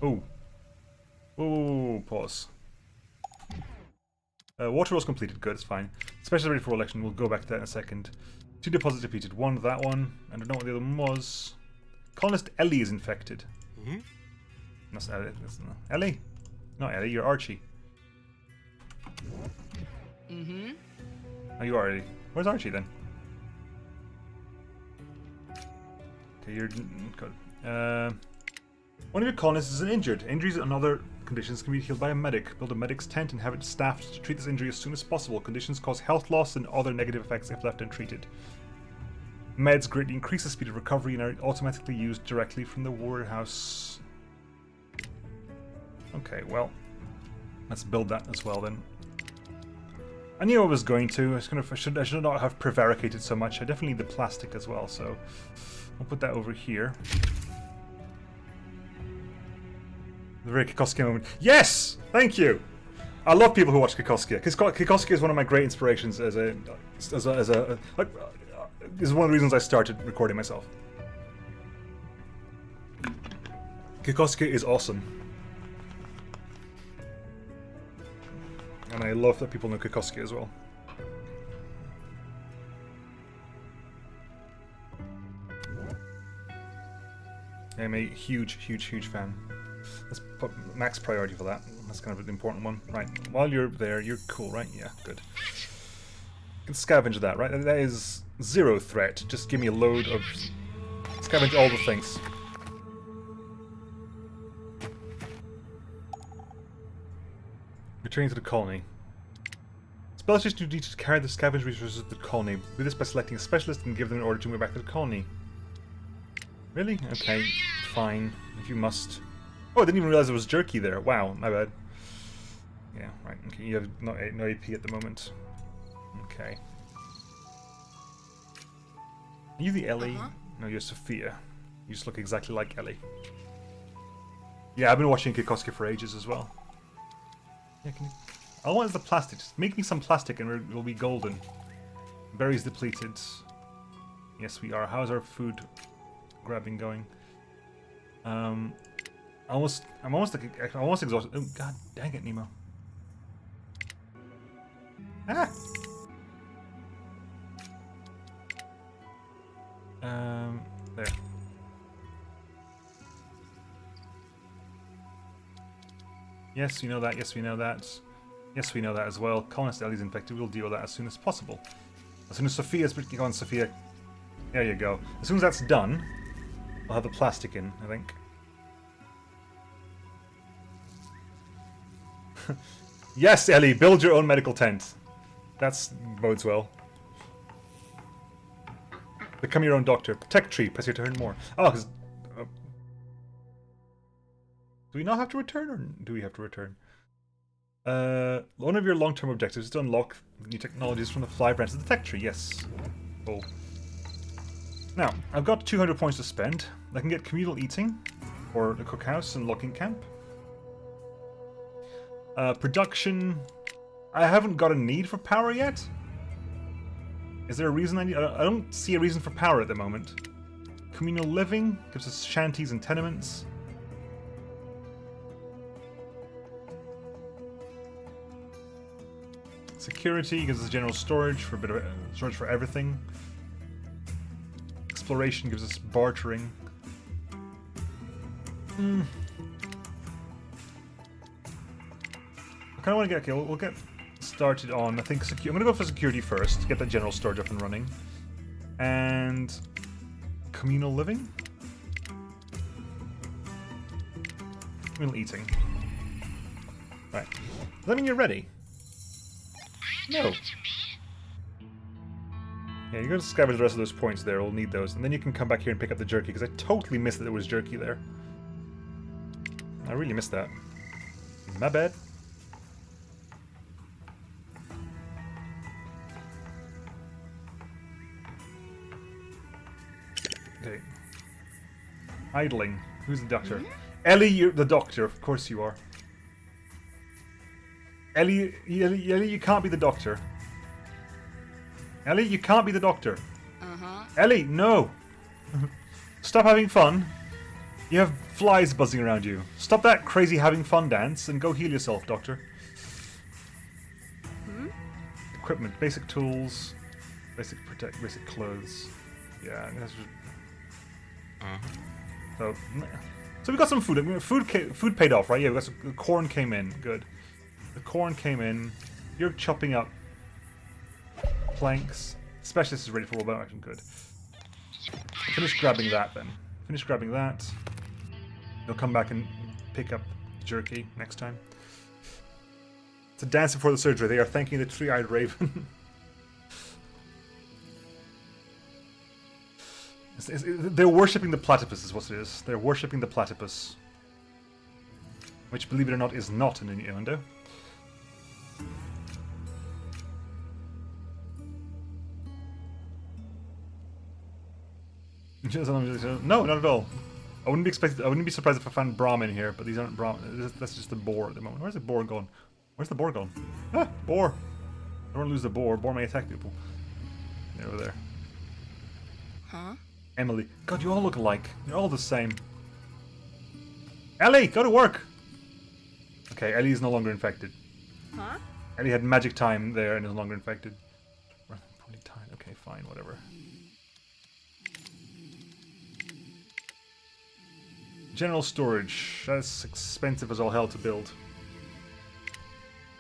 Oh. Oh, pause. Water was completed, good, it's fine. Special ready for election, we'll go back to that in a second. 2 deposits depleted, 1 that one, and I don't know what the other one was. Colonist Ellie is infected. Mm-hmm. That's not Ellie? Not Ellie, you're Archie. Mm-hmm. Oh, you are Archie. Where's Archie then? Okay, you're good. One of your colonists is injured. Injuries and other conditions can be healed by a medic. Build a medic's tent and have it staffed to treat this injury as soon as possible. Conditions cause health loss and other negative effects if left untreated. Meds greatly increase the speed of recovery and are automatically used directly from the warehouse. Okay, well, let's build that as well then. I knew I was going to. I should not have prevaricated so much. I definitely need the plastic as well, so I'll put that over here. The very Kikoskia moment. Yes! Thank you! I love people who watch Kikoskia. Kikoskia is one of my great inspirations as a this is one of the reasons I started recording myself. Kikoskia is awesome. And I love that people know Kikoskia as well. I'm a huge fan. Let's put max priority for that. That's kind of an important one. Right, while you're there, you're cool, right? Yeah, good. You can scavenge that, right? That is 0 threat. Just give me a load of... Scavenge all the things. Returning to the colony. Spellcasters need to carry the scavenged resources to the colony. Do this by selecting a specialist and give them an order to move back to the colony. Really? Okay, fine. If you must. Oh, I didn't even realize it was jerky there. Wow, my bad. Yeah, right. Okay, you have no AP at the moment. Okay. Are you the Ellie? No, you're Sophia. You just look exactly like Ellie. Yeah, I've been watching Kikoskia for ages as well. Yeah, can you... All I want is the plastic. Just make me some plastic and we'll be golden. Berries depleted. Yes, we are. How's our food grabbing going? I'm almost exhausted. Oh, god dang it, Nemo. Ah! There. Yes, we know that. Yes, we know that. Yes, we know that as well. Colonist Ellie's infected. We'll deal with that as soon as possible. As soon as Sophia's... Go on, Sophia. There you go. As soon as that's done, I'll have the plastic in, I think. Yes, Ellie, build your own medical tent. That's bodes well. Become your own doctor. Protect tree. Press here to earn more. Oh, because... do we not have to return, or do we have to return? One of your long-term objectives is to unlock new technologies from the fly branch of the tech tree. Yes. Cool. Now, I've got 200 points to spend. I can get communal eating, or the cookhouse and logging camp. Production... I haven't got a need for power yet. Is there a reason I need... I don't see a reason for power at the moment. Communal living gives us shanties and tenements. Security gives us general storage for a bit of storage for everything. Exploration gives us bartering. I kind of want to get... Okay, we'll get started on... I think... I'm going to go for security first to get that general storage up and running. And... communal living? Communal eating. Right. Does that mean you're ready? No. Yeah, you're going to scavenge the rest of those points there. We'll need those. And then you can come back here and pick up the jerky, because I totally missed that there was jerky there. I really missed that. My bad. Okay. Idling. Who's the doctor? Ellie, you're the doctor. Of course you are. Ellie, you can't be the doctor. Ellie, you can't be the doctor. Ellie, no. Stop having fun. You have flies buzzing around you. Stop that crazy having fun dance and go heal yourself, doctor. Equipment, basic tools, basic clothes. Yeah, that's just... So we got some food. Food paid off, right? Yeah, we got some corn came in. Good. The corn came in. You're chopping up planks. Specialist is ready for robot action. Good. Finish grabbing that then. Finish grabbing that. You'll come back and pick up jerky next time. It's a dance before the surgery. They are thanking the three-eyed raven. They're worshipping the platypus is what it is. They're worshipping the platypus. Which, believe it or not, is not an innuendo. No, not at all. I wouldn't be surprised if I found Brahm in here, but these aren't Brahm. That's just the boar at the moment. Where's the boar going? Where's the boar going? Ah, boar! I don't want to lose the boar. Boar may attack people. They're over there. Huh? Emily. God, you all look alike. You're all the same. Ellie, go to work! Okay, Ellie is no longer infected. Huh? Ellie had magic time there and is no longer infected. Probably tired. Okay, fine, whatever. General storage. That's expensive as all hell to build.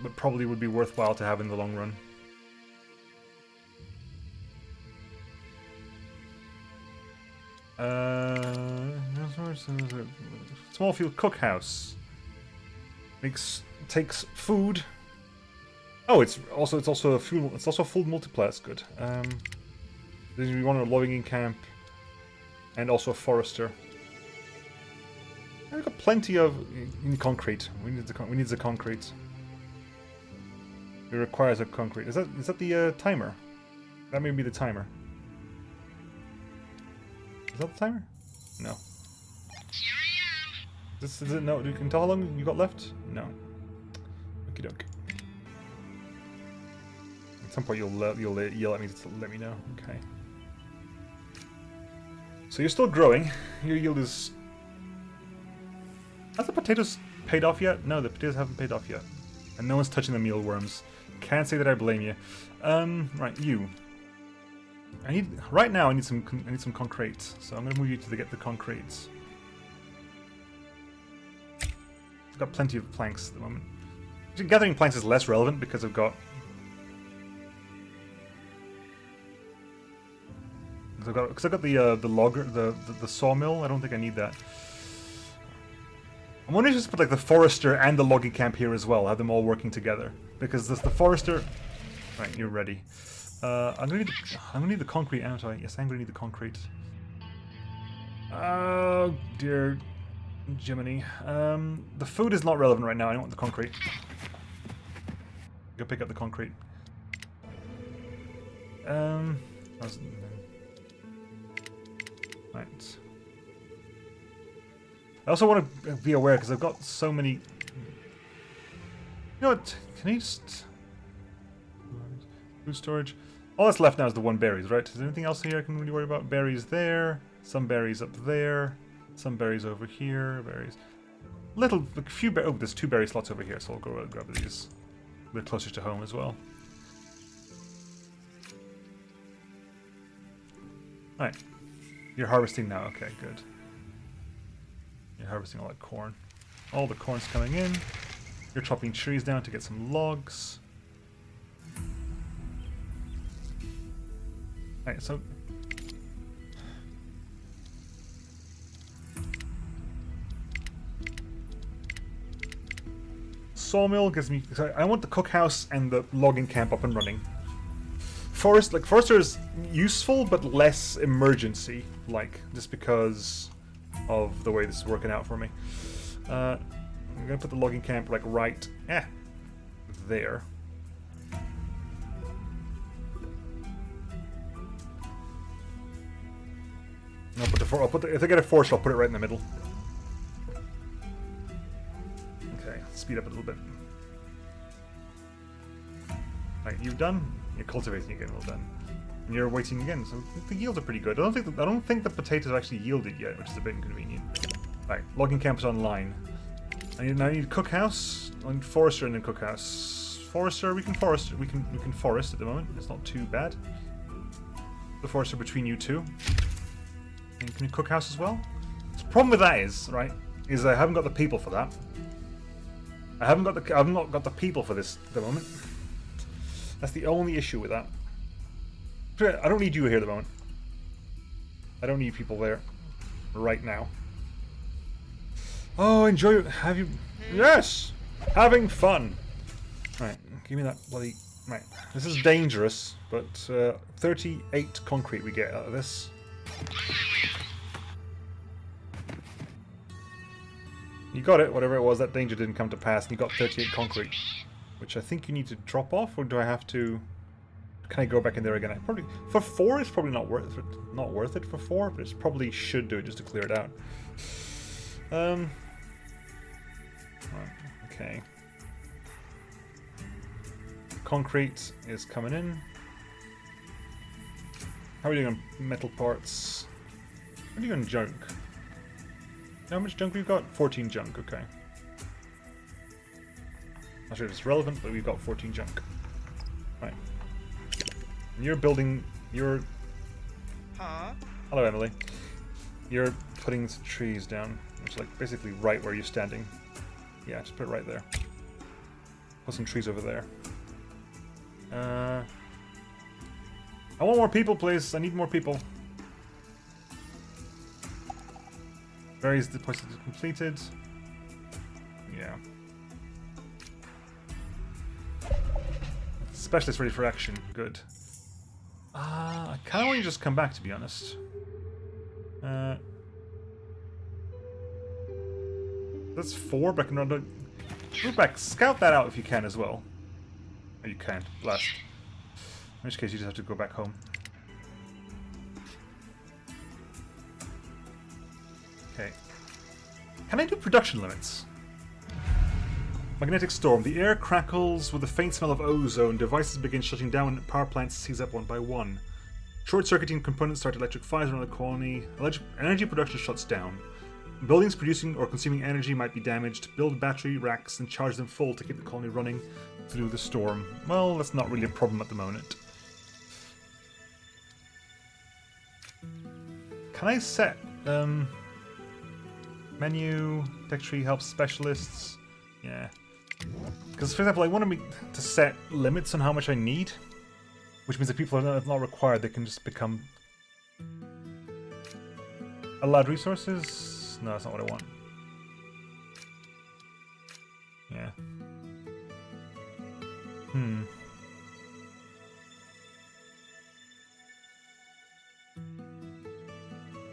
But probably would be worthwhile to have in the long run. Small field cookhouse. Takes food. Oh, it's also a fuel. It's also a full multiplier. That's good. We want a logging camp, and also a forester. We've got plenty of concrete. We need the concrete. It requires a concrete. Is that the timer? That may be the timer. Is that the timer? No. Here I am. Is it? No. You can tell how long you got left? No. Okie doke. At some point you'll yell at me to let me know. Okay. So you're still growing. Your yield is. Has the potatoes paid off yet? No, the potatoes haven't paid off yet, and no one's touching the mealworms. Can't say that I blame you. Right, you. Right now. I need some concrete, so I'm gonna move you to get the concrete. I've got plenty of planks at the moment. Actually, gathering planks is less relevant because I've got. Because I've got the logger, the sawmill. I don't think I need that. I'm wondering if just put like the forester and the logging camp here as well. Have them all working together because there's the forester. Right, you're ready. I'm gonna need the concrete, aren't I? Yes, I'm gonna need the concrete. Oh dear, Jiminy. The food is not relevant right now. I don't want the concrete. Go pick up the concrete. Right. I also want to be aware because I've got so many. You know what? Can you just food storage? All that's left now is the one berries, right? Is there anything else here I can really worry about? Berries there, some berries up there, some berries over here, berries. Oh, there's 2 berry slots over here, so I'll go grab these. A bit closer to home as well. Right, you're harvesting now. Okay, good. You're harvesting all that corn. All the corn's coming in. You're chopping trees down to get some logs. Alright, so... Sawmill gives me... I want the cookhouse and the logging camp up and running. Forester is useful, but less emergency-like, just because of the way this is working out for me. I'm gonna put the logging camp like right there. If I get a forest, I'll put it right in the middle. Okay, speed up a little bit. Right, you've done. You're cultivating again. Well done. And you're waiting again. So the yields are pretty good. I don't think the potatoes have actually yielded yet, which is a bit inconvenient. Right, logging camp is online. I need cookhouse. I need forester and then cookhouse. Forester, we can forest at the moment. It's not too bad. The forester between you two. And can you cookhouse as well? The problem with that is I haven't got the people for that. I've not got the people for this at the moment. That's the only issue with that. I don't need you here at the moment. I don't need people there right now. Oh, enjoy. Have you? Yes, having fun. Right, give me that bloody. Right, this is dangerous, but 38 concrete we get out of this. You got it, whatever it was. That danger didn't come to pass, and you got 38 concrete, which I think you need to drop off, or do I have to? Can I go back in there again? Probably for 4. It's probably not worth it. Not worth it for 4, but it probably should do it just to clear it out. Right, okay. Concrete is coming in. How are we doing on metal parts? What are you doing on junk? How much junk we've got? 14 junk, okay. Not sure if it's relevant, but we've got 14 junk. Right. And you're building your... Huh? Hello, Emily. You're putting some trees down, which is like basically right where you're standing. Yeah, just put it right there. Put some trees over there. I want more people, please. I need more people. Various deposits completed. Yeah. Specialist ready for action. Good. I kind of want you to just come back, to be honest. That's 4, but I can run. Move back. Scout that out if you can as well. Oh, you can't. Blast. In which case, you just have to go back home. Okay. Can I do production limits? Magnetic storm. The air crackles with the faint smell of ozone. Devices begin shutting down when power plants seize up one by one. Short-circuiting components start electric fires around the colony. Energy production shuts down. Buildings producing or consuming energy might be damaged. Build battery racks and charge them full to keep the colony running through the storm. Well, that's not really a problem at the moment. Can I set menu tech tree helps specialists? Yeah, because for example, I want to set limits on how much I need, which means that people are not required. They can just become allowed resources. No, that's not what I want. Yeah.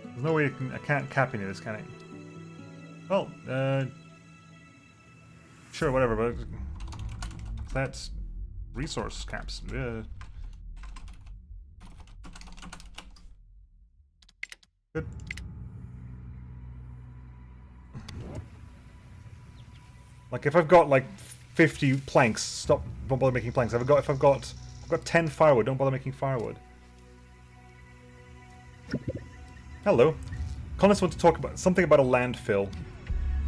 There's no way I can't cap any of this, can I? Well, sure, whatever, but that's resource caps. Yeah. Good. Like if I've got like 50 planks, don't bother making planks. If I've got 10 firewood, don't bother making firewood. Hello. Colonists want to talk about something about a landfill.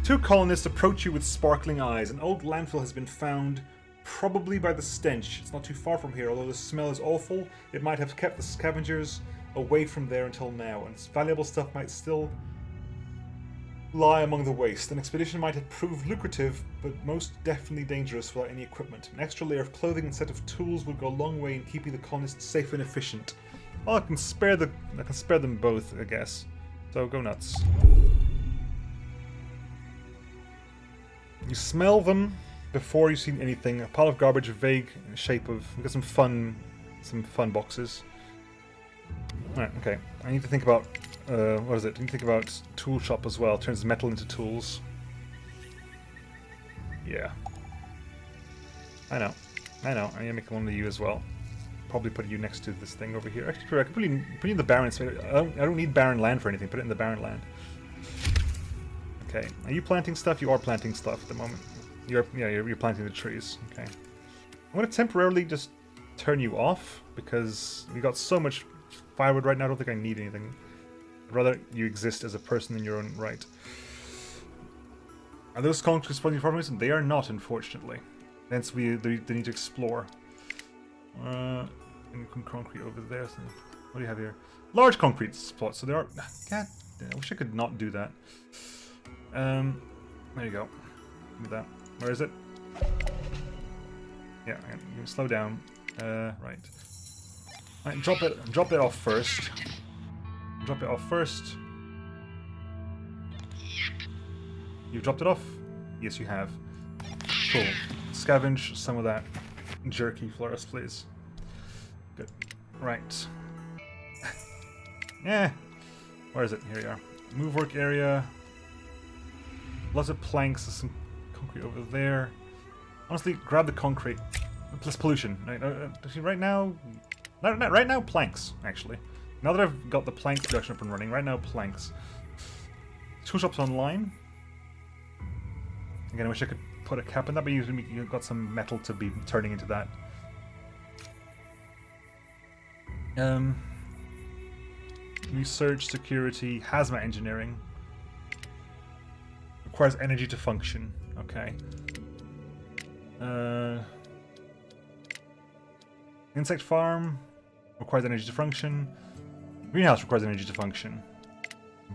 2 colonists approach you with sparkling eyes. An old landfill has been found, probably by the stench. It's not too far from here, although the smell is awful. It might have kept the scavengers away from there until now, and valuable stuff might still lie among the waste. An expedition might have proved lucrative, but most definitely dangerous without any equipment. An extra layer of clothing and set of tools would go a long way in keeping the colonists safe and efficient. Well, I can spare them both, I guess. So go nuts. You smell them before you see anything. A pile of garbage, vague in the shape of. We've got some fun boxes. Right, okay. I need to think about what is it? I need to think about tool shop as well. Turns metal into tools. Yeah. I know. I need to make one of you as well. Probably put you next to this thing over here. Actually, I could put you in the barren space. I don't need barren land for anything. Put it in the barren land. Okay. Are you planting stuff? You are planting stuff at the moment. You're planting the trees. Okay. I'm going to temporarily just turn you off because we got so much firewood right now. I don't think I need anything. I'd rather you exist as a person in your own right. Are those concrete spawning for reason? They are not, unfortunately. Hence, they need to explore. Concrete over there. So what do you have here? Large concrete spots. So there are. God, I wish I could not do that. There you go. Give me that. Where is it? Yeah, you can slow down. Right. Right, drop it off first. Drop it off first. You've dropped it off? Yes, you have. Cool. Scavenge some of that jerky for us, please. Good. Right. Yeah. Where is it? Here you are. Move work area. Lots of planks. There's some concrete over there. Honestly, grab the concrete. Plus pollution. Right now, right now, planks. Actually, now that I've got the plank production up and running, right now planks. Tool shop's online. Again, I wish I could put a cap on that, but you've got some metal to be turning into that. Research, security, hazmat engineering. Requires energy to function. Okay. Insect farm requires energy to function. Greenhouse requires energy to function.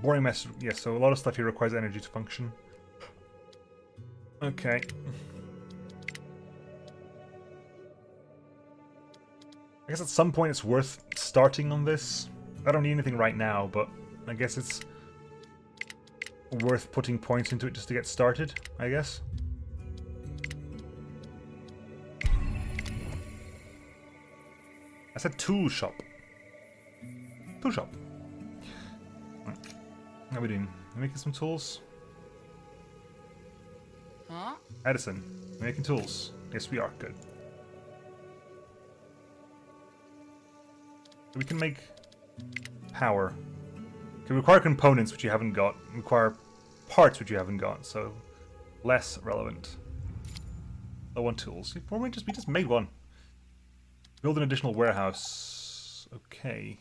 Boring mess. Yes, so a lot of stuff here requires energy to function. Okay. I guess at some point it's worth starting on this. I don't need anything right now, but I guess it's worth putting points into it just to get started, I guess. I said tool shop. Tool shop. Right. How are we doing? We're making some tools? Huh? Edison, we're making tools. Yes, we are. Good. We can make power. Can require components which you haven't got. Require parts which you haven't got. So less relevant. I want tools. We just made one. Build an additional warehouse. Okay.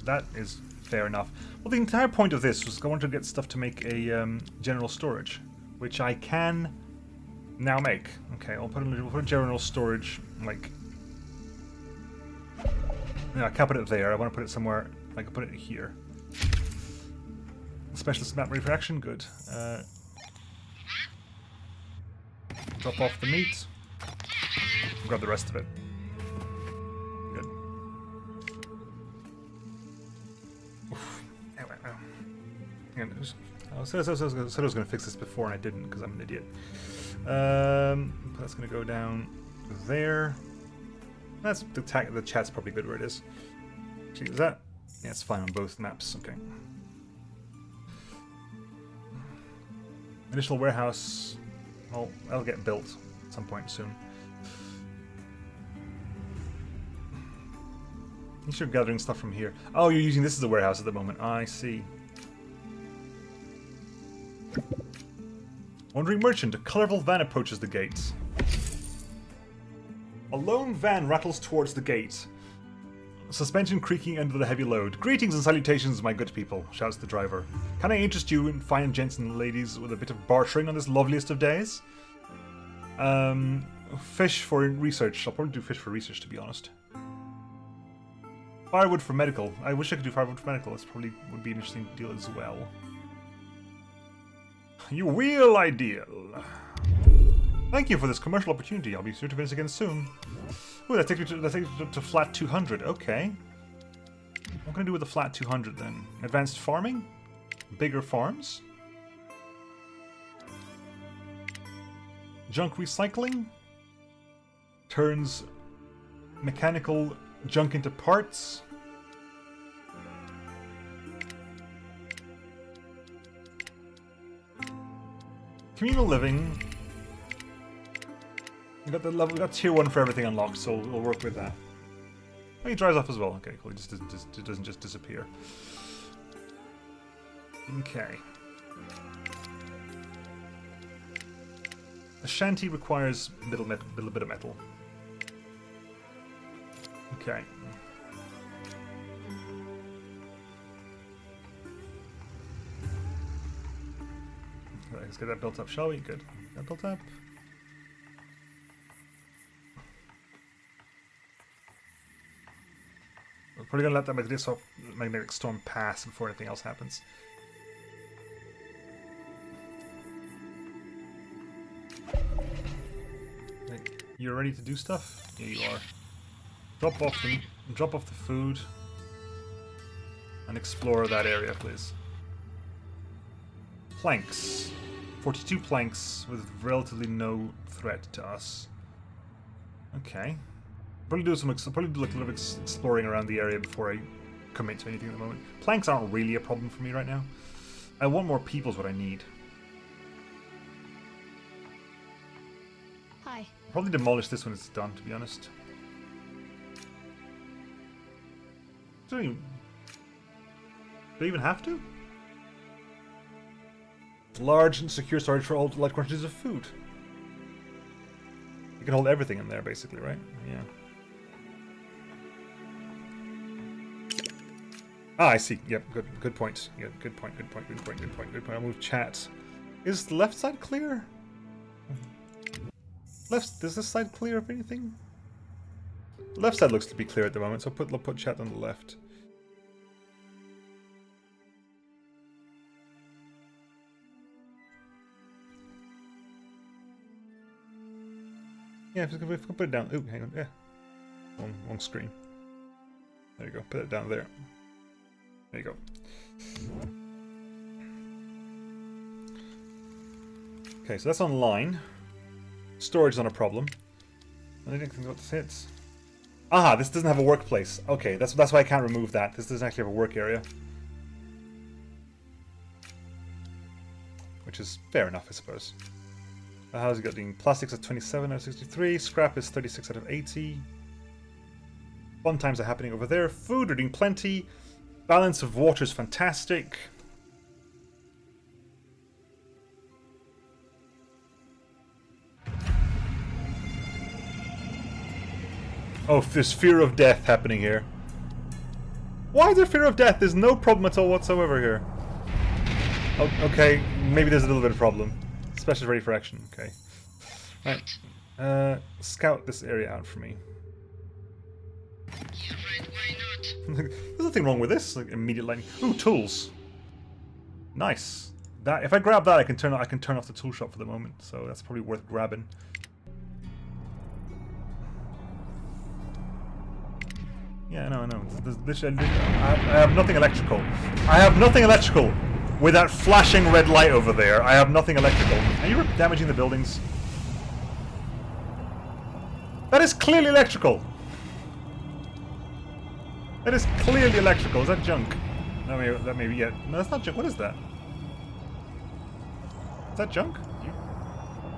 That is fair enough. Well, the entire point of this was I wanted to get stuff to make a general storage, which I can now make. Okay, we'll put a general storage, like... No, I can't put it there. I want to put it somewhere. I can put it here. Specialist map ready for action. Good. Drop off the meat. Grab the rest of it. Good. Oof. I said I was going to fix this before and I didn't because I'm an idiot. That's going to go down there. That's the chat's probably good where it is. Actually, is that? Yeah, it's fine on both maps. Okay. Additional warehouse. Well, that'll get built at some point soon. You should gathering stuff from here. Oh, you're using this as a warehouse at the moment. I see. Wandering merchant. A colorful van approaches the gate. A lone van rattles towards the gate, suspension creaking under the heavy load. Greetings and salutations, my good people, shouts the driver. Can I interest you in fine gents and ladies with a bit of bartering on this loveliest of days? Fish for research. I'll probably do fish for research, to be honest. Firewood for medical. I wish I could do firewood for medical. This probably would be an interesting deal as well. You will ideal. Thank you for this commercial opportunity. I'll be sure to visit again soon. Ooh, that takes me to flat 200. Okay. What can I do with the flat 200 then? Advanced farming? Bigger farms? Junk recycling? Turns mechanical junk into parts? Communal living. We got tier 1 for everything unlocked, so we'll work with that. Oh, he dries off as well. Okay, cool. It doesn't just disappear. Okay. A shanty requires a little bit of metal. Okay. Right, let's get that built up, shall we? Good. That built up. We're probably gonna let that magnetic storm pass before anything else happens. You're ready to do stuff? Yeah, you are. Drop off the food. And explore that area, please. Planks. 42 planks with relatively no threat to us. Okay. Probably do like a little exploring around the area before I commit to anything at the moment. Planks aren't really a problem for me right now. I want more people is what I need. Hi. I'll probably demolish this when it's done, to be honest. Do I even have to? Large and secure storage for all large quantities of food. You can hold everything in there, basically, right? Yeah. Ah, I see. Yep, good point. Yeah, good point. I'll move chat. Is the left side clear? Does this side clear of anything? Left side looks to be clear at the moment, so I'll put chat on the left. Yeah, if we can put it down. Ooh, hang on. Yeah. Wrong screen. There you go. Put it down there. There you go. Okay, so that's online. Storage is not a problem. I didn't think about this hits. Aha, this doesn't have a workplace. Okay, that's why I can't remove that. This doesn't actually have a work area. Which is fair enough, I suppose. How's it got? Plastics at 27 out of 63. Scrap is 36 out of 80. Fun times are happening over there. Food, we're doing plenty. Balance of water is fantastic. Oh, there's fear of death happening here. Why is there fear of death? There's no problem at all whatsoever here. Oh, okay, maybe there's a little bit of problem. Special ready for action. Okay. Right. Scout this area out for me. Yeah, right, why not? There's nothing wrong with this. Like immediate lightning. Ooh, tools. Nice. That if I grab that, I can turn off the tool shop for the moment. So that's probably worth grabbing. Yeah, I know. I have nothing electrical. I have nothing electrical. With that flashing red light over there, I have nothing electrical. Are you damaging the buildings? That is clearly electrical. That is clearly electrical. Is that junk? That may be it. No, that's not junk. What is that? Is that junk?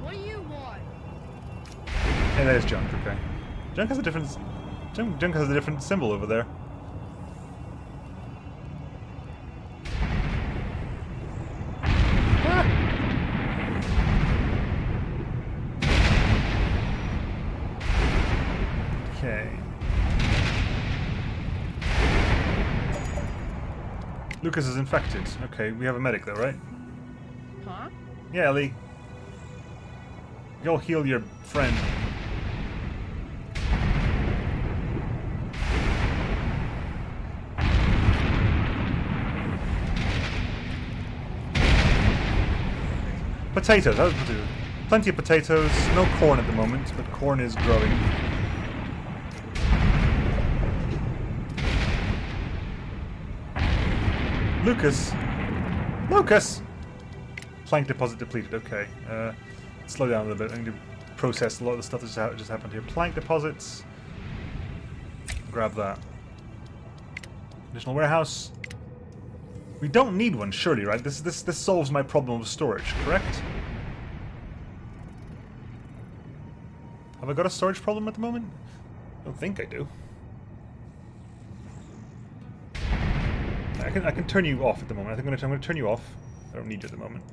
What do you want? Yeah, that is junk. Okay. Junk has a different. Junk has a different symbol over there. Okay. Lucas is infected. Okay, we have a medic though, right? Huh? Yeah, Ellie. Go heal your friend. Potatoes. That was potato. Plenty of potatoes. No corn at the moment, but corn is growing. Lucas! Plank deposit depleted. Okay. Slow down a little bit. I need to process a lot of the stuff that just happened here. Plank deposits. Grab that. Additional warehouse. We don't need one, surely, right? This solves my problem of storage, correct? Have I got a storage problem at the moment? I don't think I do. I can turn you off at the moment. I think I'm going to turn you off. I don't need you at the moment.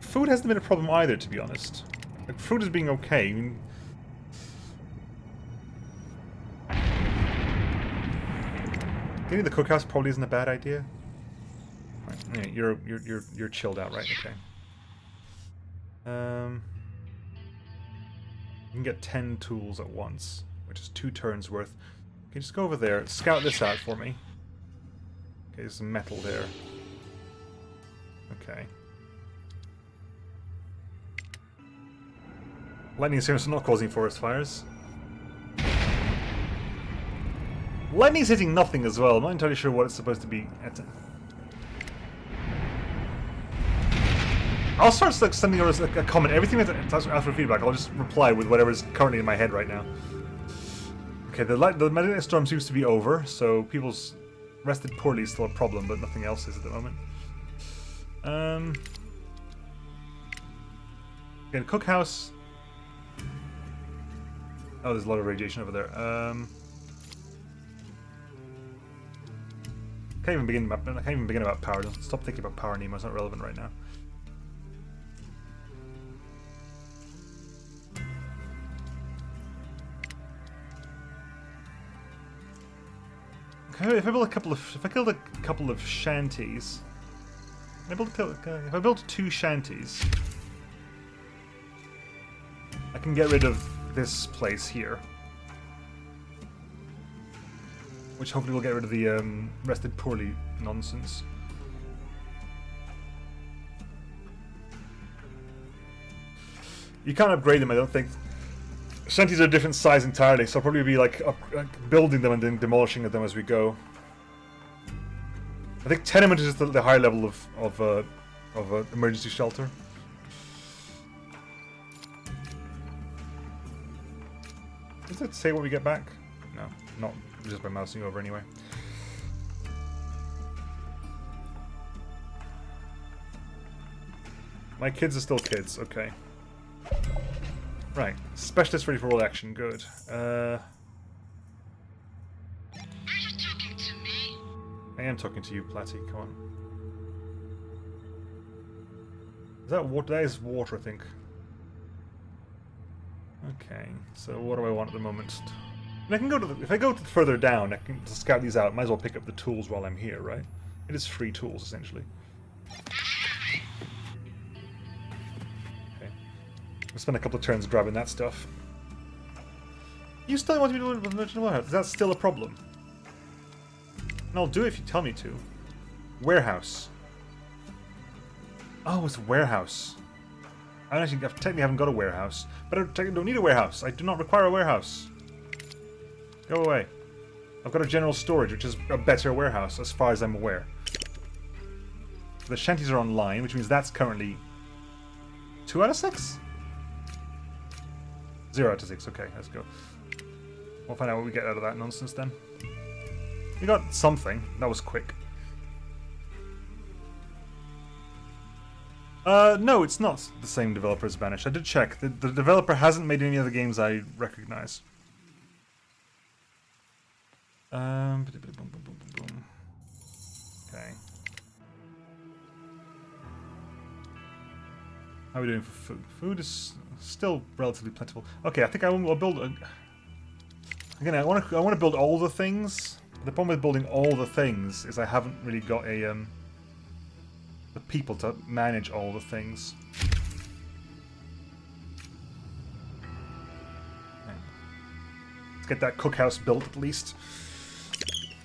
Food hasn't been a problem either, to be honest. Like, food is being okay. I mean, getting the cookhouse probably isn't a bad idea. Right, yeah, you're chilled out, right? Okay. You can get 10 tools at once, which is 2 turns worth. Okay, just go over there. Scout this out for me. Okay, there's some metal there. Okay. Lightning is seriously not causing forest fires. Lightning's hitting nothing as well. I'm not entirely sure what it's supposed to be at. I'll start like sending out a comment. Everything that's asked for feedback, I'll just reply with whatever's currently in my head right now. Okay, the magnetic storm seems to be over, so people's rested poorly is still a problem, but nothing else is at the moment. Again, cookhouse. Oh, there's a lot of radiation over there. I can't even begin about power. Stop thinking about power, Nemo. It's not relevant right now. Okay, if I build a couple of shanties, if I build 2 shanties, I can get rid of this place here, which hopefully will get rid of the rested poorly nonsense. You can't upgrade them, I don't think. Shanties are a different size entirely, so I'll probably be like building them and then demolishing them as we go. I think tenement is the higher level of emergency shelter. Does it say what we get back? No, not just by mousing over anyway. My kids are still kids, okay. Right, specialist ready for all action, good. Are you talking to me? I am talking to you, Platty, come on. Is that water? That is water, I think. Okay, so what do I want at the moment? And I can go to if I go further down, I can scout these out. Might as well pick up the tools while I'm here, right? It is free tools, essentially. Okay. I'll spend a couple of turns grabbing that stuff. You still want to be doing with the warehouse? Is that still a problem? And I'll do it if you tell me to. Warehouse. Oh, it's a warehouse. I technically haven't got a warehouse, but I don't need a warehouse. I do not require a warehouse. Go away. I've got a general storage, which is a better warehouse, as far as I'm aware. The shanties are online, which means that's currently 2 out of 6? 0 out of 6, okay, let's go. We'll find out what we get out of that nonsense then. We got something. That was quick. No, it's not the same developer as Banished. I did check. The developer hasn't made any other games I recognize. Okay. How are we doing for food? Food is still relatively plentiful. Okay, I think I will build a... Again, I want to build all the things. The problem with building all the things is I haven't really got a the people to manage all the things. Okay. Let's get that cookhouse built at least.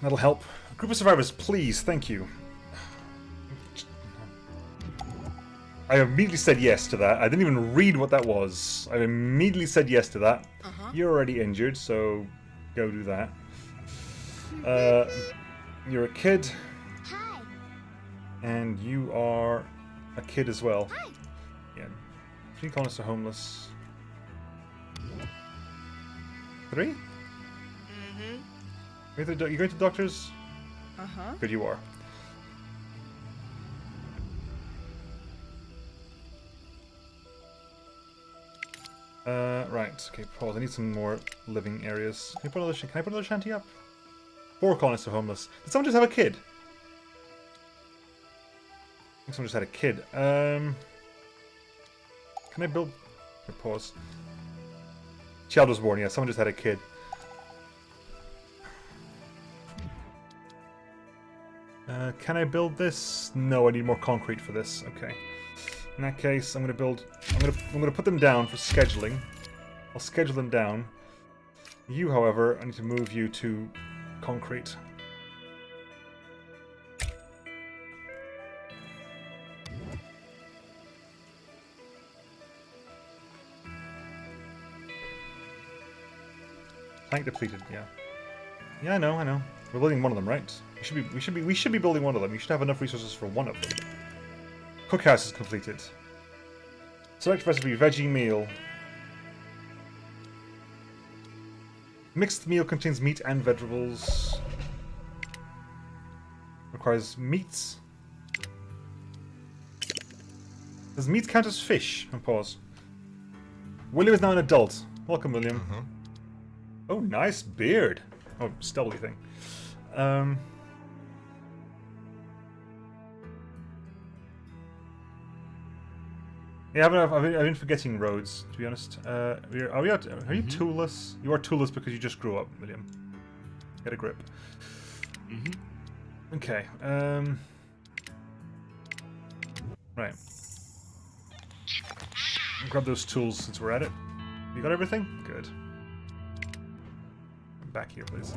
That'll help. Group of survivors, please, thank you. I immediately said yes to that. I didn't even read what that was. I immediately said yes to that. You're already injured, so go do that. You're a kid. Hi. And you are a kid as well. Hi. Yeah. 3 colonists are homeless. 3? Mm-hmm. You going to doctors? Uh-huh. Good, you are. Right. Okay, pause. I need some more living areas. Can I put another shanty up? 4 colonists are homeless. Did someone just have a kid? I think someone just had a kid. Can I build... Okay, pause. Child was born, yeah. Someone just had a kid. Can I build this? No, I need more concrete for this. Okay. In that case, I'm gonna put them down for scheduling. I'll schedule them down. You, however, I need to move you to concrete. Tank depleted, yeah. Yeah, I know. We're building one of them, right? We should be building one of them. We should have enough resources for one of them. Cookhouse is completed. Select recipe, veggie meal. Mixed meal contains meat and vegetables. Requires meats. Does meat count as fish? And pause. William is now an adult. Welcome, William. Oh, nice beard. Oh, stubbly thing. Yeah, I've been forgetting roads, to be honest. Are you toolless? You are toolless because you just grew up, William. Get a grip. Okay. Right. Grab those tools since we're at it. You got everything? Good. Back here, please.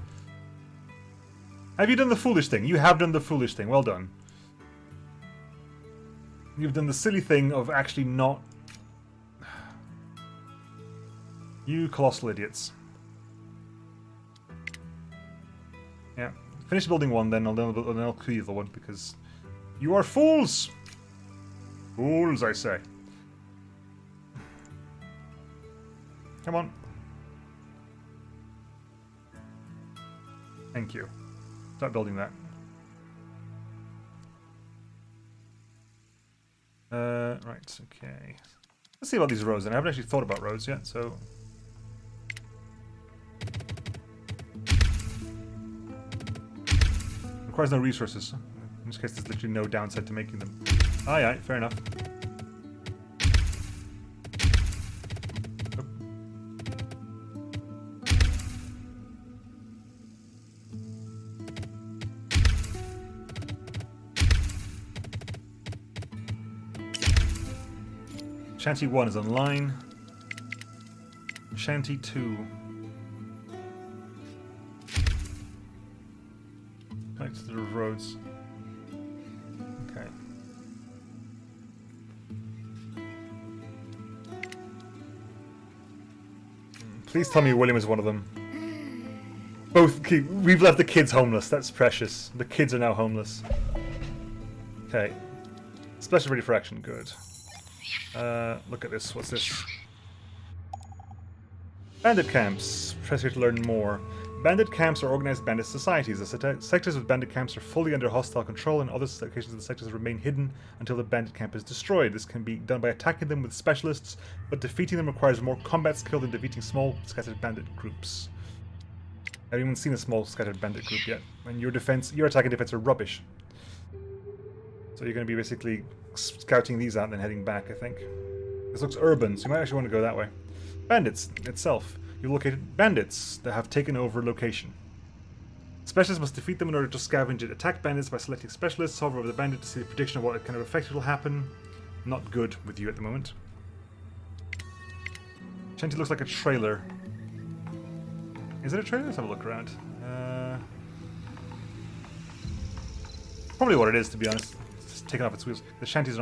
Have you done the foolish thing? You have done the foolish thing. Well done. You've done the silly thing of actually not... You colossal idiots. Yeah. Finish building one, then I'll kill the other one, because... You are fools! Fools, I say. Come on. Thank you. Start building that. Right, okay. Let's see about these roads then. I haven't actually thought about roads yet, so... Requires no resources. In this case, there's literally no downside to making them. Aye, fair enough. Shanty 1 is online. Shanty 2. Connect to the roads. Okay. Please tell me William is one of them. We've left the kids homeless. That's precious. The kids are now homeless. Okay. Special ready for action. Good. Look at this. What's this? Bandit camps. Press here to learn more. Bandit camps are organized bandit societies. The sectors of bandit camps are fully under hostile control, and other locations of the sectors remain hidden until the bandit camp is destroyed. This can be done by attacking them with specialists, but defeating them requires more combat skill than defeating small, scattered bandit groups. I haven't even seen a small, scattered bandit group yet. And your attack and defense are rubbish. So you're going to be basically scouting these out and then heading back, I think. This looks urban, so you might actually want to go that way. Bandits itself. You've located bandits that have taken over location. Specialists must defeat them in order to scavenge it. Attack bandits by selecting specialists. Hover over the bandit to see the prediction of what kind of effect will happen. Not good with you at the moment. Shanty looks like a trailer. Is it a trailer? Let's have a look around. Probably what it is, to be honest. Taken off its wheels. The shanties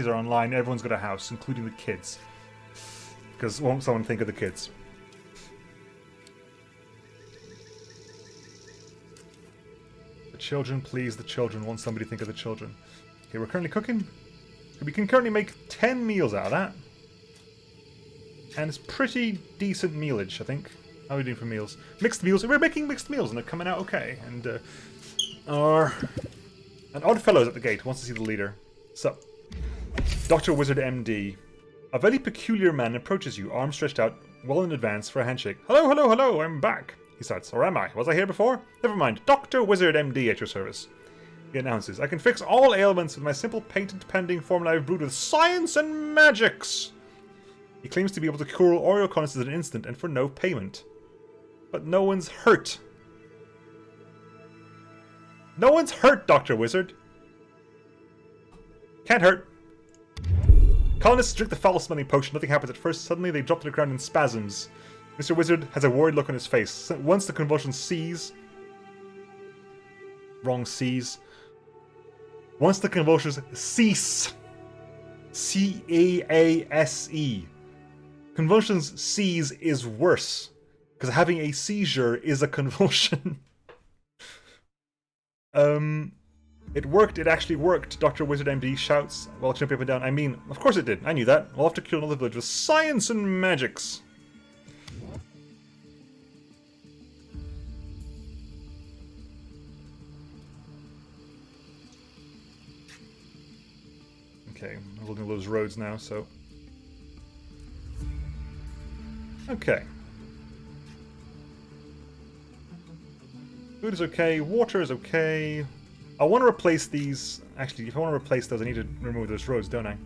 are online. Everyone's got a house, including the kids. Because won't someone think of the kids? The children, please. The children. Won't somebody think of the children? Okay, we're currently cooking. We can currently make 10 meals out of that, and it's pretty decent mealage, I think. How are we doing for meals? Mixed meals. We're making mixed meals, and they're coming out okay. And an odd fellow is at the gate, wants to see the leader. Sup? Dr. Wizard MD. A very peculiar man approaches you, arms stretched out, well in advance for a handshake. Hello, I'm back. He starts. Or am I? Was I here before? Never mind. Dr. Wizard MD at your service. He announces, I can fix all ailments with my simple patent-pending formula I've brewed with science and magics. He claims to be able to cure Oreo conus in an instant and for no payment. But no one's hurt. No one's hurt, Dr. Wizard. Can't hurt. Colonists drink the foul-smelling potion. Nothing happens at first. Suddenly, they drop to the ground in spasms. Mr. Wizard has a worried look on his face. Once the convulsions cease... Wrong cease. Once the convulsions cease... C-A-A-S-E. Convulsions cease is worse. Because having a seizure is a convulsion. It worked. It actually worked. Dr. Wizard MD shouts while jumping up and down. I mean, of course it did. I knew that. We'll have to kill another village with science and magics. Okay, I'm looking at those roads now, so... Okay. Food is okay, water is okay. I want to replace these... Actually, if I want to replace those, I need to remove those roads, don't I?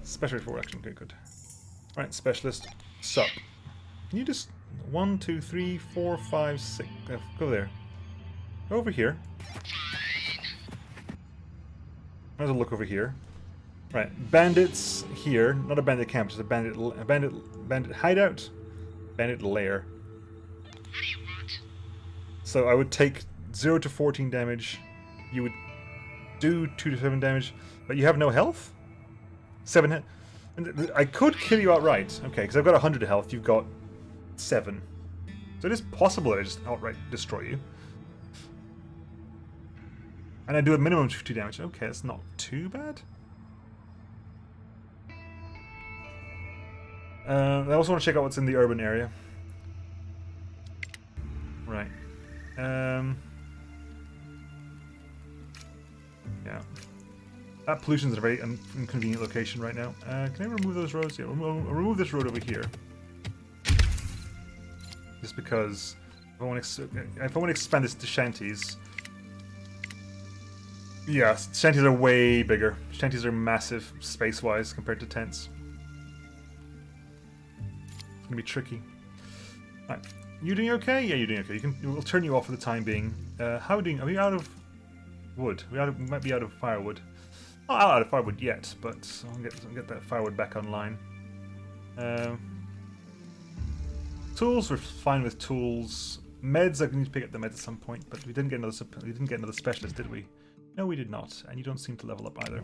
Specialist for action, okay, good. Right, specialist, sup. Can you just... 1, 2, 3, 4, 5, 6... go there. Go over here. There's a look over here. Right, bandits here. Not a bandit camp, just a bandit hideout. Bandit lair. What do you want? So I would take 0 to 14 damage. You would do 2 to 7 damage, but you have no health? 7 hit. And I could kill you outright. Okay, because I've got 100 health, you've got 7. So it is possible that I just outright destroy you. And I do a minimum of 2 damage. Okay, that's not too bad. I also want to check out what's in the urban area. Right. Yeah. That pollution's in a very inconvenient location right now. Can I remove those roads? Yeah, we'll remove this road over here. Just because if I want to expand this to shanties. Yeah, shanties are way bigger. Shanties are massive space-wise compared to tents. It's gonna be tricky. Right. You doing okay? Yeah, you're doing okay. We'll turn you off for the time being. How are we doing? Are we out of wood? We might be out of firewood. Not out of firewood yet, but I'll get that firewood back online. Tools, we're fine with tools. Meds, I need to pick up the meds at some point, but we didn't get another specialist, did we? No, we did not, and you don't seem to level up either.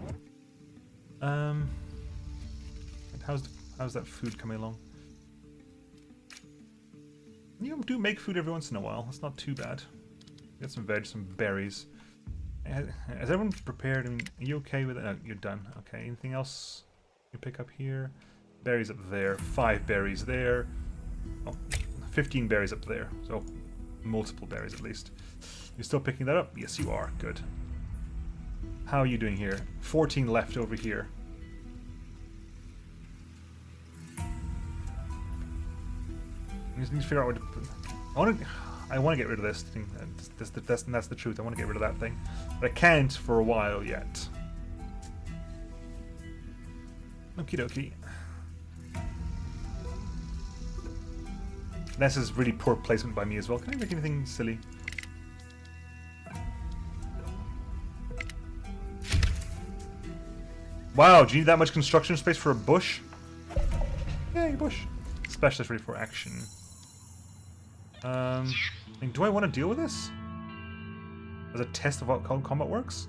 How's that food coming along? You do make food every once in a while. That's not too bad. Get some veg, some berries. Has everyone prepared? I mean, are you okay with it? Oh, you're done. Okay. Anything else you pick up here? Berries up there. 5 berries there. Oh, 15 berries up there. So multiple berries at least. You're still picking that up? Yes, you are. Good. How are you doing here? 14 left over here. I just need to figure out what to put. I want to get rid of this thing. That's the truth. I want to get rid of that thing, but I can't for a while yet. Okie dokie. This is really poor placement by me as well. Can I make anything silly? Wow, do you need that much construction space for a bush? Yay, bush. Specialist ready for action. Do I want to deal with this? As a test of how combat works?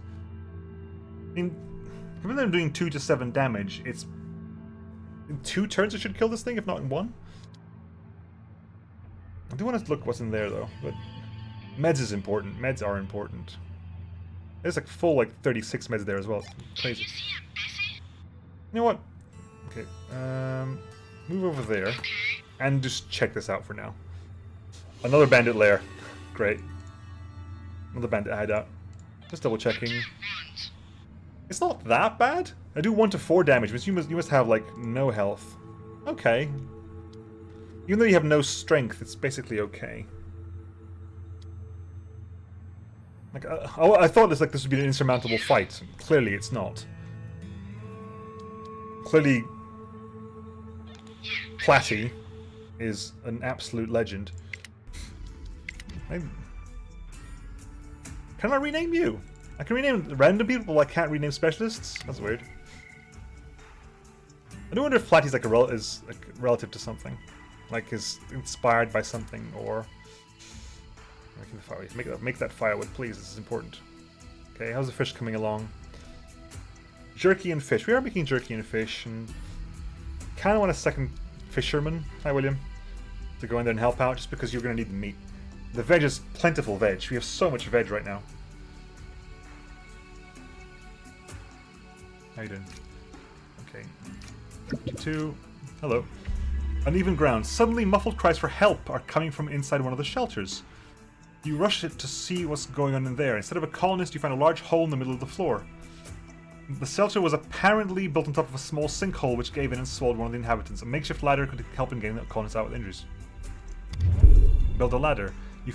I mean, even though I'm doing 2 to 7 damage, it's... In 2 turns I should kill this thing, if not in 1. I do want to look what's in there, though. But meds is important. Meds are important. There's like full, 36 meds there as well. It's crazy. You know what? Okay, move over there. And just check this out for now. Another bandit lair. Great. Another bandit hideout. Just double checking. It's not that bad. I do 1 to 4 damage, but you must have no health. Okay. Even though you have no strength, it's basically okay. I thought this would be an insurmountable fight. Clearly, it's not. Clearly, Platty is an absolute legend. Can I rename you? I can rename random people, but I can't rename specialists? That's weird. I do wonder if Platty's is relative to something. Is inspired by something, or... Make that firewood, please. This is important. Okay, how's the fish coming along? Jerky and fish. We are making jerky and fish, and kind of want a second fisherman. Hi, William. to go in there and help out, just because you're going to need the meat. The veg is plentiful veg. We have so much veg right now. How you doing? Okay. 52. Hello. Uneven ground. Suddenly, muffled cries for help are coming from inside one of the shelters. You rush it to see what's going on in there. Instead of a colonist, you find a large hole in the middle of the floor. The shelter was apparently built on top of a small sinkhole which gave in and swallowed one of the inhabitants. A makeshift ladder could help in getting the colonists out with injuries. Build a ladder. You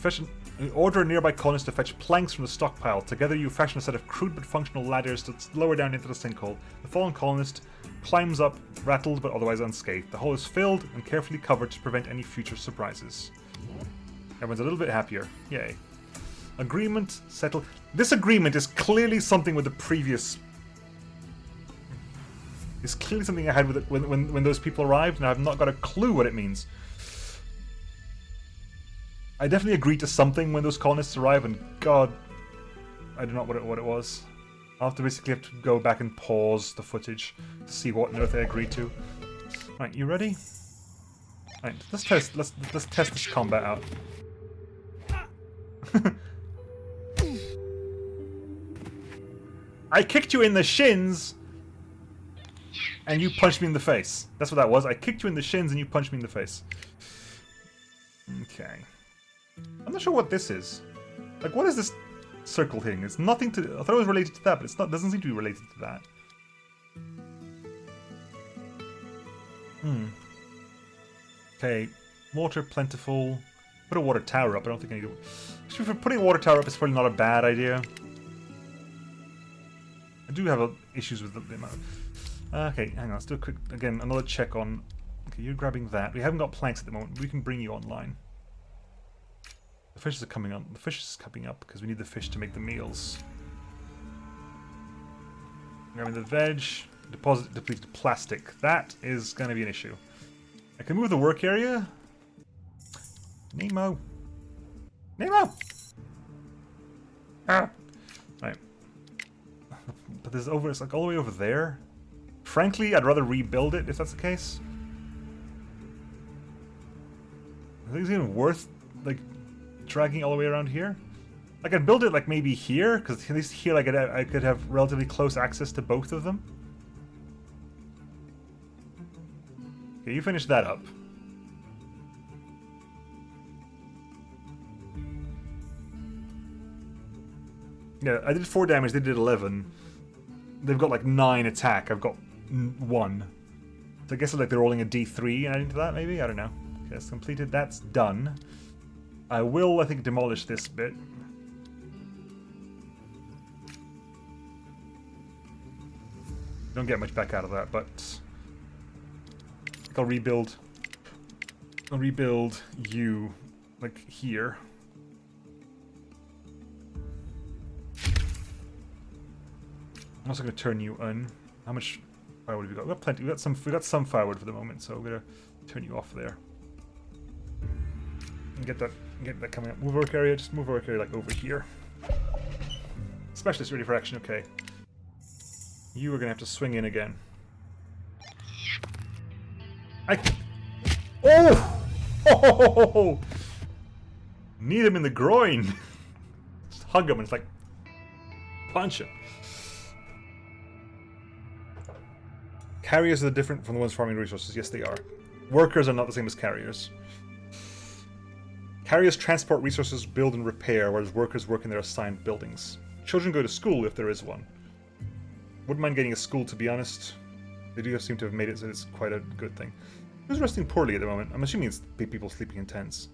order a nearby colonist to fetch planks from the stockpile. Together you fashion a set of crude but functional ladders to lower down into the sinkhole. The fallen colonist climbs up, rattled but otherwise unscathed. The hole is filled and carefully covered to prevent any future surprises. Everyone's a little bit happier. Yay. Agreement settled. This agreement is clearly something with the previous... It's clearly something I had with it when those people arrived, and I've not got a clue what it means. I definitely agreed to something when those colonists arrive, and God, I don't know what it was. I'll basically have to go back and pause the footage to see what on earth I agreed to. Right, you ready? Right, let's test this combat out. I kicked you in the shins, and you punched me in the face. That's what that was. I kicked you in the shins, and you punched me in the face. Okay. I'm not sure what this is. Like, what is this circle thing? It's nothing to... I thought it was related to that, but it's not. Doesn't seem to be related to that. Okay. Water plentiful. Put a water tower up. I don't think I need to... Actually, for putting a water tower up is probably not a bad idea. I do have issues with the amount of... Okay, hang on. Let's do a quick... Again, another check on... Okay, you're grabbing that. We haven't got planks at the moment. We can bring you online. The fishes are coming on. The fish is coming up because we need the fish to make the meals. Grabbing the veg. Deposit depleted plastic. That is going to be an issue. I can move the work area. Nemo. Nemo! Ah! Right. But there's it's like all the way over there. Frankly, I'd rather rebuild it if that's the case. I think it's even worth, like, dragging all the way around here. I could build it, like, maybe here, because at least here I could have relatively close access to both of them. Okay, you finish that up. Yeah, I did 4 damage, they did 11. They've got like 9 attack, I've got 1. So I guess like they're rolling a d3 and adding to that, maybe? I don't know. Okay, that's completed, that's done. I will, I think, demolish this bit. Don't get much back out of that, but... I'll rebuild you, like, here. I'm also going to turn you on. How much firewood have we got? We got plenty. We got some firewood for the moment, so we're going to turn you off there. And get that coming up. Move work area. Just move work area like over here. Specialist ready for action. Okay. You are going to have to swing in again. Oh! Oh! Need him in the groin. Just hug him and it's like punch him. Carriers are different from the ones farming resources. Yes, they are. Workers are not the same as carriers. Carriers transport resources, build and repair, whereas workers work in their assigned buildings. Children go to school if there is one. Wouldn't mind getting a school, to be honest. They do seem to have made it so it's quite a good thing. Who's resting poorly at the moment? I'm assuming it's people sleeping in tents.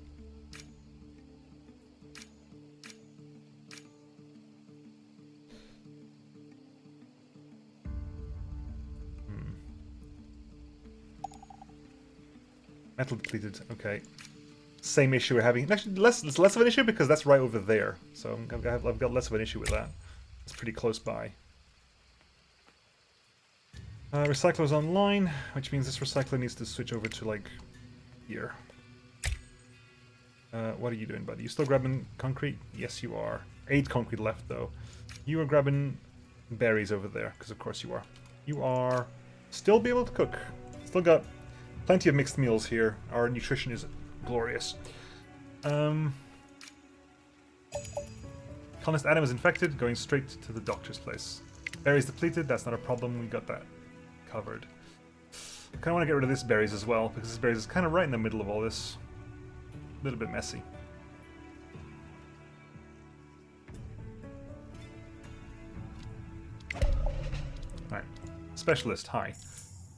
Metal depleted. Okay. Same issue we're having. Actually, it's less of an issue because that's right over there. So I've got less of an issue with that. It's pretty close by. Recycler's online, which means this recycler needs to switch over to, like, here. What are you doing, buddy? You still grabbing concrete? Yes, you are. 8 concrete left, though. You are grabbing berries over there, because of course you are. You are still be able to cook. Still got plenty of mixed meals here. Our nutrition is Glorious. Colonist Adam is infected, going straight to the doctor's place. Berries depleted, that's not a problem, we got that covered. I kind of want to get rid of this berries as well, because this berries is kind of right in the middle of all this. A little bit messy. Alright. Specialist, hi.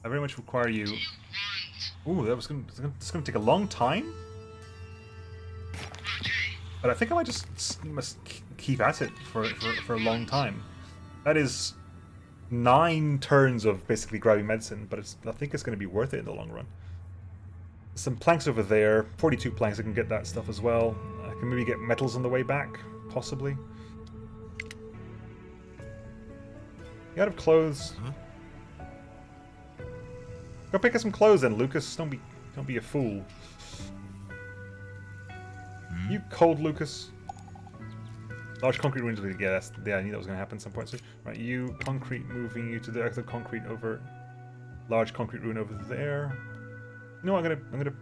I very much require you... Ooh, that's gonna take a long time? But I think I might just must keep at it for a long time. That is 9 turns of basically grabbing medicine, but I think it's going to be worth it in the long run. Some planks over there, 42 planks, I can get that stuff as well. I can maybe get metals on the way back, possibly. You out of clothes? Go pick up some clothes then, Lucas. Don't be a fool. You cold, Lucas. Large concrete ruins. Yeah, I knew that was going to happen at some point soon. Right, you concrete, moving you to the other concrete over. Large concrete ruin over there. No, I'm gonna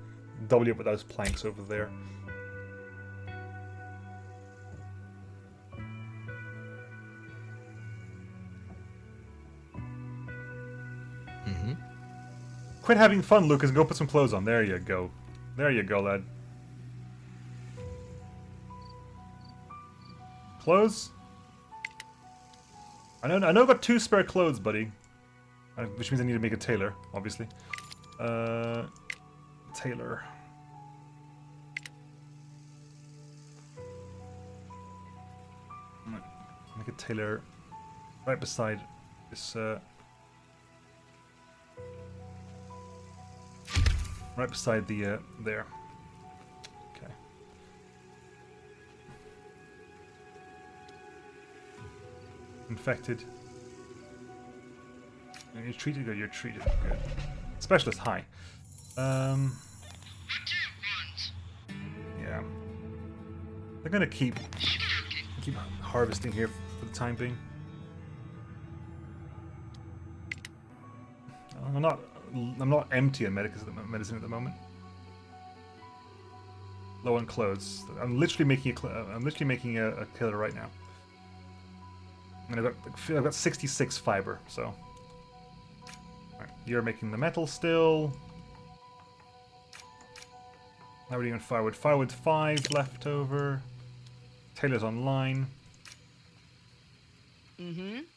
double you up with those planks over there. Quit having fun, Lucas, and go put some clothes on. There you go. There you go, lad. Clothes? I know I've got 2 spare clothes, buddy. Which means I need to make a tailor, obviously. Tailor. Make a tailor right beside this, right beside the, there. Okay. Infected. You're treated good, you're treated good. Specialist, hi. Yeah. They're gonna keep harvesting here for the time being. I'm not empty on medicine at the moment. Low on clothes. I'm literally making a killer right now. And I've got 66 fiber, so. Right, you're making the metal still. How are you on firewood? Firewood 5 left over. Taylor's online.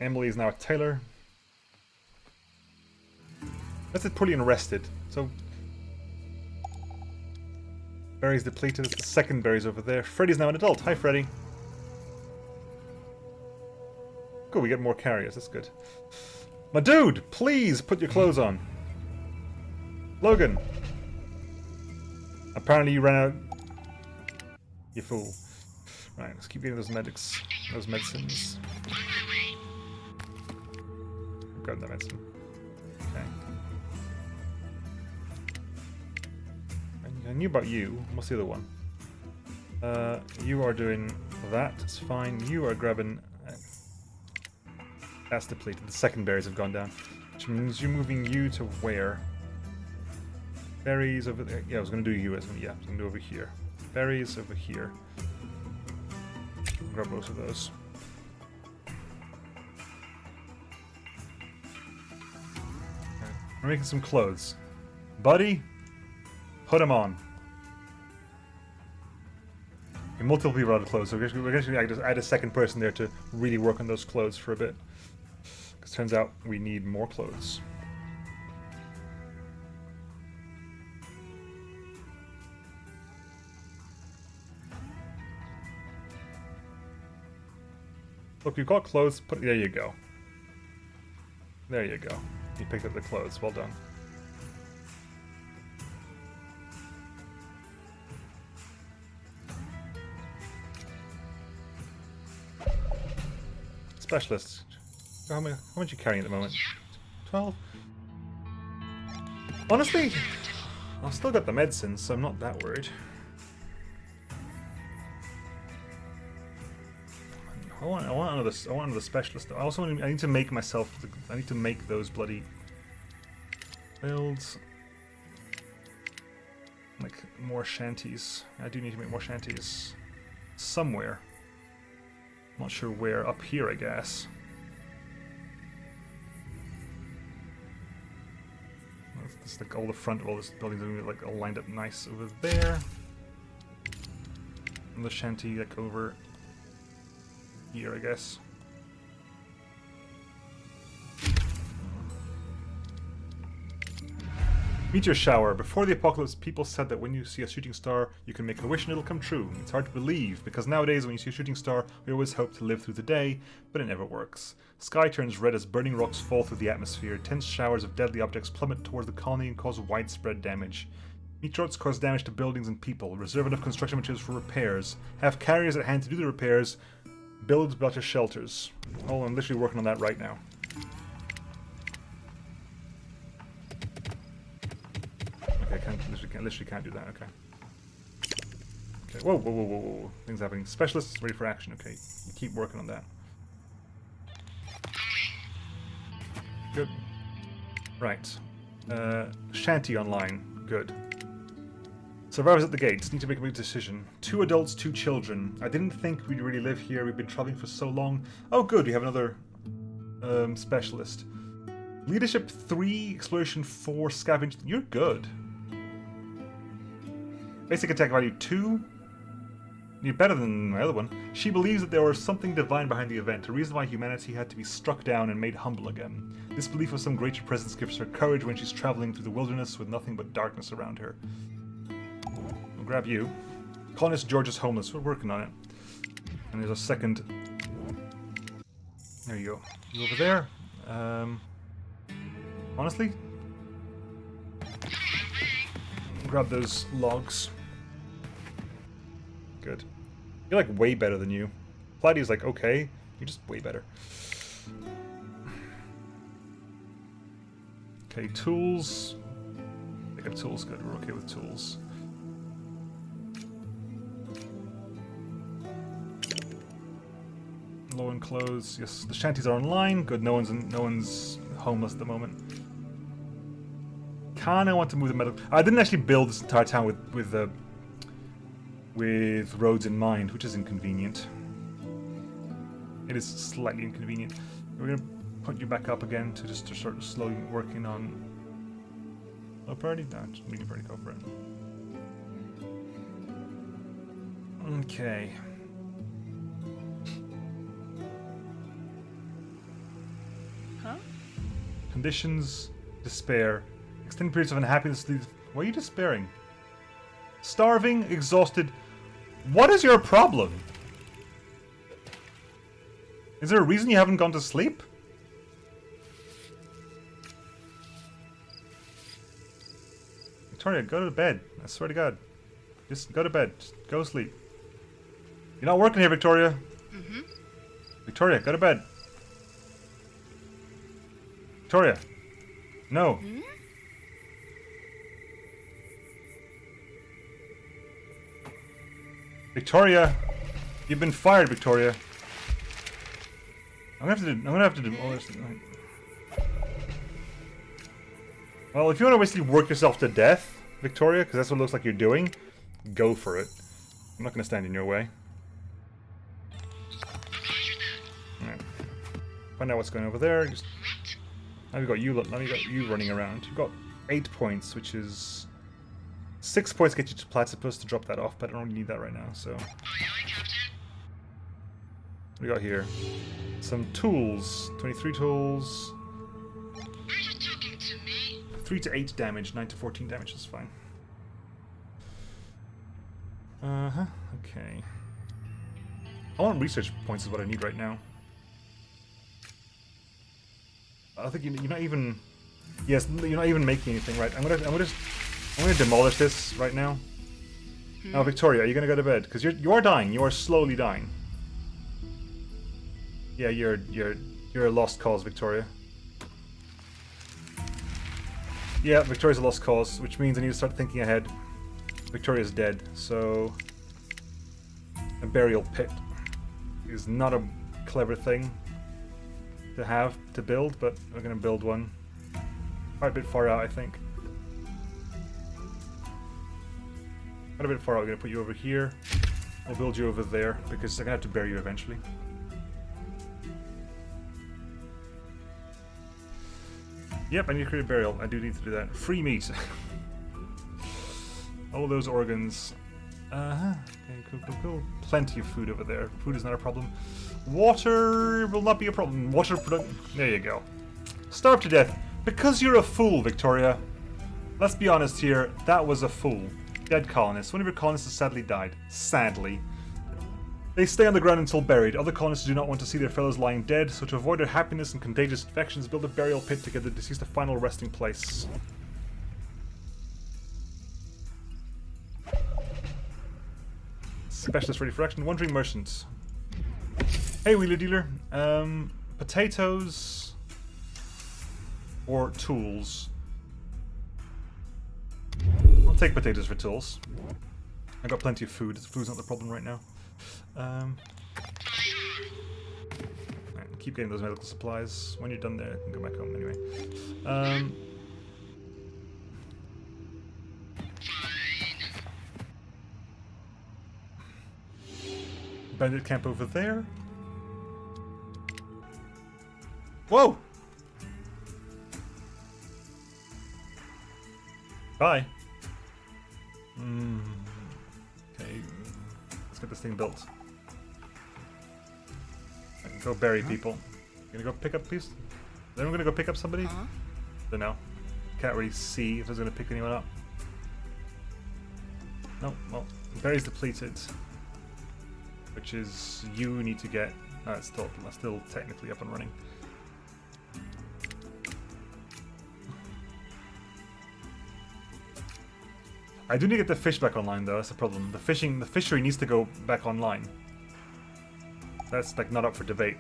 Emily is now a tailor. That's it, poorly and rested. So berries depleted. The second berries over there. Freddy's now an adult. Hi, Freddy. Cool, we get more carriers. That's good. My dude, please put your clothes on. Logan. Apparently you ran out. You fool. Right, let's keep getting those medicines. Grab that medicine. Okay. I knew about you. What's the other one? You are doing that. It's fine. You are grabbing. That's depleted. The second berries have gone down, which means you're moving you to where? Berries over there. Yeah, I was going to do you. I was going to do over here. Berries over here. Grab both of those. Okay. We're making some clothes. Buddy, put them on. Okay, multiple people out of clothes, so we're going to add a second person there to really work on those clothes for a bit. Because turns out we need more clothes. Look, you've got clothes. There you go. There you go. You picked up the clothes. Well done. Specialist. How much are you carrying at the moment? 12? Honestly, I've still got the medicine, so I'm not that worried. I want another specialist. I also I need to make myself. I need to make those bloody builds. Like more shanties. I do need to make more shanties. Somewhere. Not sure where. Up here, I guess. This is like all the front of all this buildings are like all lined up nice over there. And the shanty like over here, I guess. Meteor shower. Before the apocalypse, people said that when you see a shooting star, you can make a wish and it'll come true. It's hard to believe, because nowadays when you see a shooting star, we always hope to live through the day, but it never works. Sky turns red as burning rocks fall through the atmosphere. Tense showers of deadly objects plummet towards the colony and cause widespread damage. Meteorites cause damage to buildings and people. Reserve enough construction materials for repairs. Have carriers at hand to do the repairs. Build better shelters. Oh, I'm literally working on that right now. Okay, literally can't do that. Okay. Okay. Whoa, whoa, whoa, whoa, whoa! Things happening. Specialists ready for action. Okay, you keep working on that. Good. Right. Shanty online. Good. Survivors at the gates. Need to make a big decision. 2 adults, 2 children. I didn't think we'd really live here. We've been traveling for so long. Oh, good. We have another specialist. Leadership 3, exploration 4, scavenge. You're good. Basic attack value 2. You're better than my other one. She believes that there was something divine behind the event, a reason why humanity had to be struck down and made humble again. This belief of some greater presence gives her courage when she's traveling through the wilderness with nothing but darkness around her. I'll grab you. Colonist George is homeless. We're working on it. And there's a second. There you go. You over there. Honestly, grab those logs. Good. You're like way better than you. Platy's like okay. You're just way better. Okay, tools. Pick up tools. Good. We're okay with tools. Low in clothes. Yes, the shanties are online. Good. No one's homeless at the moment. Kinda want to move the medical. I didn't actually build this entire town with roads in mind, which is inconvenient. It is slightly inconvenient. We're gonna put you back up again to start slowly working on. Low priority? No, just medium priority. Go for it. Okay. Huh? Conditions: despair. Extended periods of unhappiness lead. Why are you despairing? Starving, exhausted. What is your problem? Is there a reason you haven't gone to sleep? Victoria, go to bed. I swear to God. Just go to bed. Just go to sleep. You're not working here, Victoria. Mm-hmm. Victoria, go to bed. Victoria. No. Hmm? Victoria, you've been fired, Victoria. I'm gonna have to do all this. Well, if you want to basically work yourself to death, Victoria, because that's what it looks like you're doing, go for it. I'm not gonna stand in your way. Alright. Find out what's going over there. Just now we got you. Now we got you running around. You've got 8 points, which is 6 points get you to platypus to drop that off, but I don't really need that right now. So. What do we got here? Some tools. 23 tools. Are you talking to me? 3 to 8 damage, 9 to 14 damage is fine. Okay. I want research points is what I need right now. I think you're not even... Yes, you're not even making anything, right? I'm gonna demolish this right now. Now, Victoria, are you gonna go to bed? Because you are dying. You are slowly dying. Yeah, you're a lost cause, Victoria. Yeah, Victoria's a lost cause, which means I need to start thinking ahead. Victoria's dead, so a burial pit is not a clever thing to build, but we're gonna build one. Quite a bit far out, I think. Not a bit far out. I'm going to put you over here. We'll build you over there because I'm going to have to bury you eventually. Yep, I need to create a burial. I do need to do that. Free meat. All of those organs. Okay, cool. Plenty of food over there. Food is not a problem. Water will not be a problem. Water production. There you go. Starve to death. Because you're a fool, Victoria. Let's be honest here. That was a fool. Dead colonists. One of your colonists has sadly died. Sadly. They stay on the ground until buried. Other colonists do not want to see their fellows lying dead, so to avoid their happiness and contagious infections, build a burial pit to give the deceased a final resting place. Specialist ready for action. Wandering merchant. Hey, wheeler dealer. Potatoes or tools? I'll take potatoes for tools. I've got plenty of food. Food's not the problem right now. Right, keep getting those medical supplies. When you're done there, I can go back home anyway. Bandit camp over there. Whoa! Bye. Okay, let's get this thing built. I can go bury people. You gonna go pick up, please? Is anyone gonna go pick up somebody? Don't know. Can't really see if there's gonna pick anyone up. No, well, berries depleted. Which is you need to get. No, it's still technically up and running. I do need to get the fish back online though, that's the problem. The fishery needs to go back online. That's like not up for debate.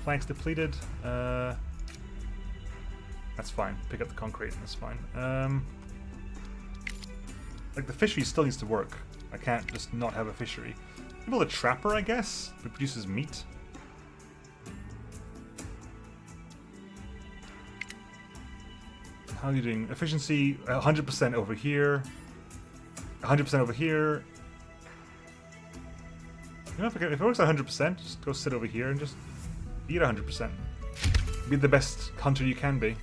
Planks depleted. That's fine. Pick up the concrete, that's fine. Like the fishery still needs to work. I can't just not have a fishery. Build a trapper, I guess, who produces meat. How are you doing? Efficiency 100% over here. 100% over here. You know, if it works at 100%, just go sit over here and just be at 100%. Be the best hunter you can be.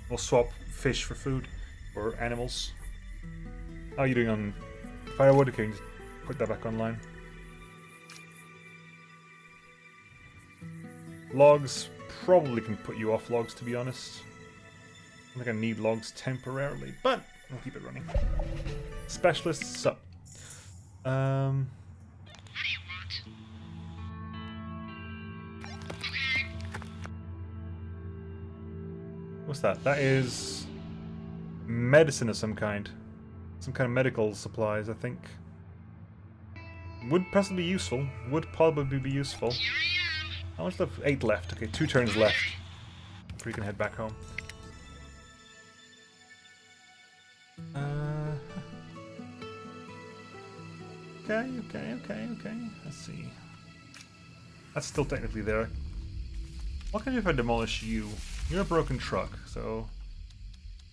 We'll swap fish for food or animals. How are you doing on firewood? Okay, just put that back online. Logs probably can put you off logs, to be honest. I think I need logs temporarily, but I'll keep it running. Specialists up. What do you want? Okay. What's that? That is medicine of some kind. Some kind of medical supplies, I think. Would possibly be useful. Would probably be useful. Here I am. How much left? 8 left. Okay, 2 turns left. Before you can head back home. Okay. Let's see. That's still technically there. What can I do if I demolish you? You're a broken truck, so...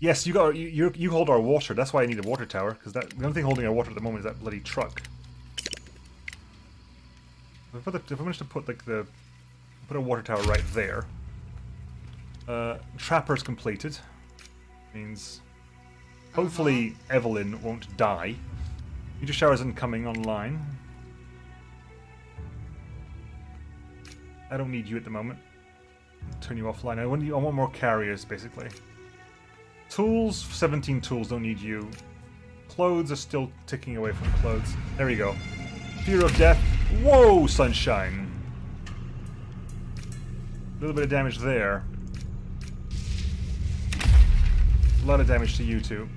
Yes, you hold our water. That's why I need a water tower, because the only thing holding our water at the moment is that bloody truck. If I manage to put like put a water tower right there. Trapper's completed. Means hopefully Evelyn won't die. Meteor showers incoming online. I don't need you at the moment. Turn you offline. I want more carriers, basically. Tools, 17 tools, don't need you. Clothes are still ticking away from clothes. There we go. Fear of death. Whoa, sunshine. A little bit of damage there. A lot of damage to you two.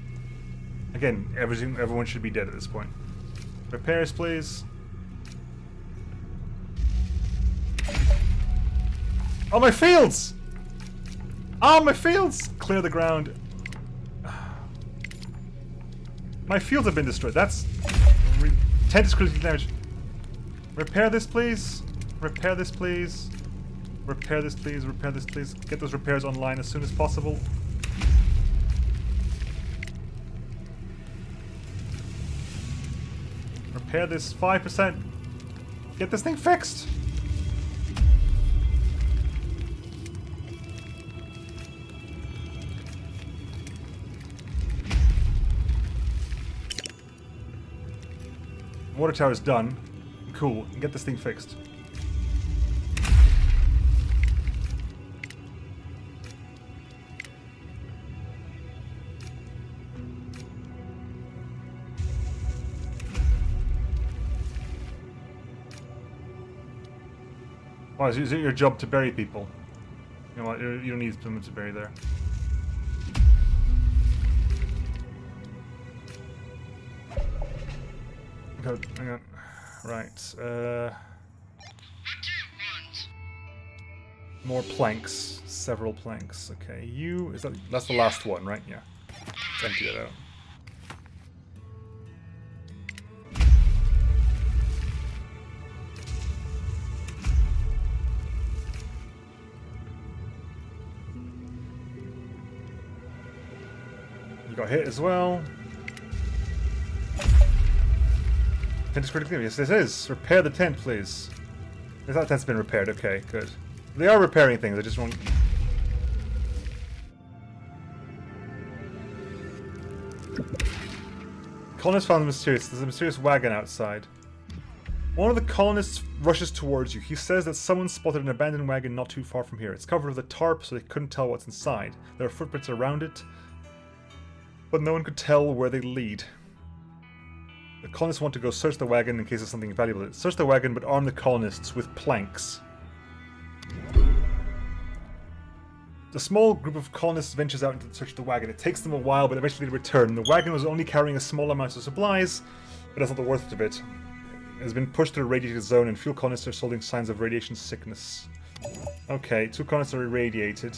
Again, everyone should be dead at this point. Repairs, please. Oh, my fields! Oh, my fields! Clear the ground. My fields have been destroyed. That's 10 critical damage. Repair this, please. Repair this, please. Repair this, please. Repair this, please. Get those repairs online as soon as possible. repair this 5%. Get this thing fixed. Water tower is done. Cool. Get this thing fixed. Why, is it your job to bury people? You know what, you don't need someone to bury there. Okay, hang on. Right, What do you want? more planks. Several planks. Okay, that's the last one, right? Yeah. Let's empty that out. You got hit as well. Tent is critically. Yes, this is. Repair the tent, please. That tent's been repaired. Okay, good. They are repairing things. I just want. Colonists found the mysterious. There's a mysterious wagon outside. One of the colonists rushes towards you. He says that someone spotted an abandoned wagon not too far from here. It's covered with a tarp, so they couldn't tell what's inside. There are footprints around it, but no one could tell where they lead. The colonists want to go search the wagon in case there's something valuable. Search the wagon, but arm the colonists with planks. The small group of colonists ventures out into the search of the wagon. It takes them a while, but eventually they return. The wagon was only carrying a small amount of supplies, but that's not the worth of it. It has been pushed to the radiated zone, and few colonists are showing signs of radiation sickness. Okay, 2 colonists are irradiated.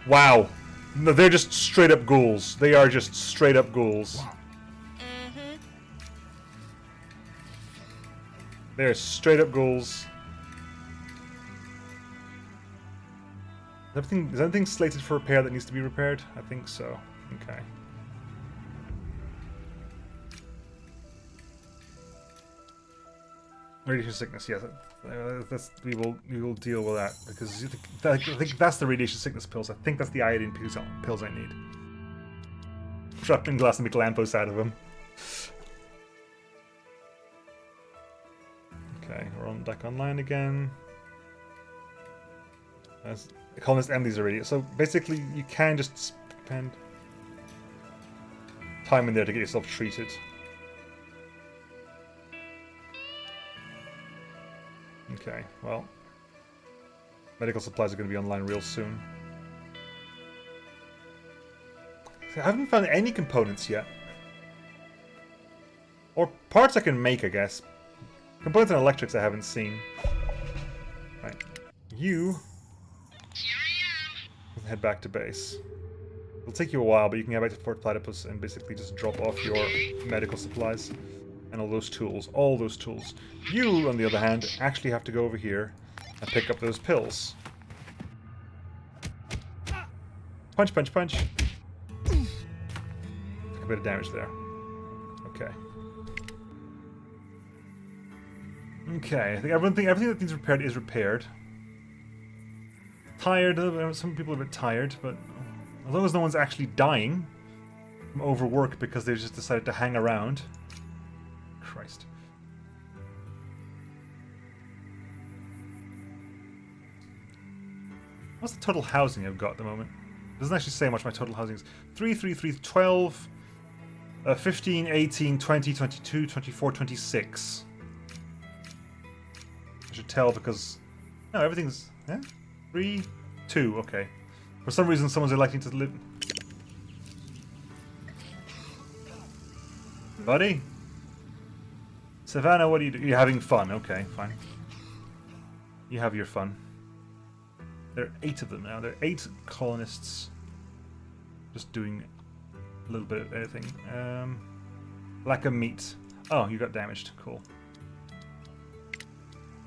Wow. No, they're just straight up ghouls. They are just straight up ghouls. They're straight up ghouls. Is anything slated for repair that needs to be repaired? I think so. Okay. Radiation sickness, yes. We will deal with that because I think that's the radiation sickness pills. I think that's the iodine pills I need. Trapped in glass and make lampposts out of them. Okay, we're on back online again. The colonists and these already. So basically, you can just spend time in there to get yourself treated. Okay, well, medical supplies are going to be online real soon. I haven't found any components yet. Or parts I can make, I guess. Components and electrics I haven't seen. Right. You Here I am. head back to base. It'll take you a while, but you can head back to Fort Platypus and basically just drop off your medical supplies. And all those tools. All those tools. You, on the other hand, actually have to go over here and pick up those pills. Punch, punch, punch. Took a bit of damage there. Okay. Okay, I think everything that needs repaired is repaired. Tired, some people are a bit tired, but as long as no one's actually dying from overwork because they just decided to hang around. Christ. What's the total housing I've got at the moment? It doesn't actually say how much my total housing is. 3, 3, 3, 12, 15, 18, 20, 22, 24, 26. I should tell because... No, everything's... Yeah? 3, 2, okay. For some reason someone's electing to live... Buddy? Savannah, what are you doing? You're having fun. Okay, fine. You have your fun. There are 8 of them now. There are 8 colonists. Just doing a little bit of everything. Lack of meat. Oh, you got damaged. Cool.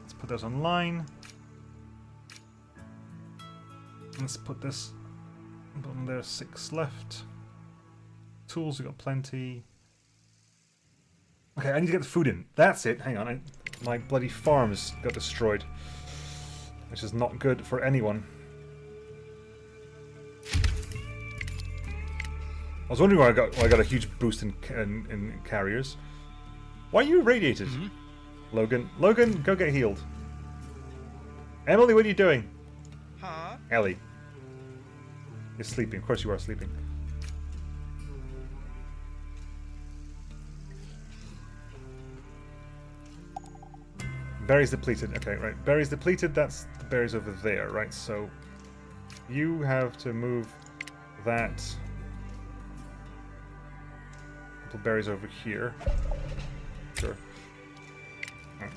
Let's put those online. Let's put this bottom there. 6 left. Tools, we got plenty. Okay, I need to get the food in. That's it. Hang on. My bloody farms got destroyed. Which is not good for anyone. I was wondering why I got a huge boost in carriers. Why are you irradiated? Logan, go get healed. Emily, what are you doing? Huh? Ellie. You're sleeping. Of course you are sleeping. Berries depleted. Okay, right. Berries depleted, that's the berries over there, right? So you have to move that. Couple berries over here. Sure. Right.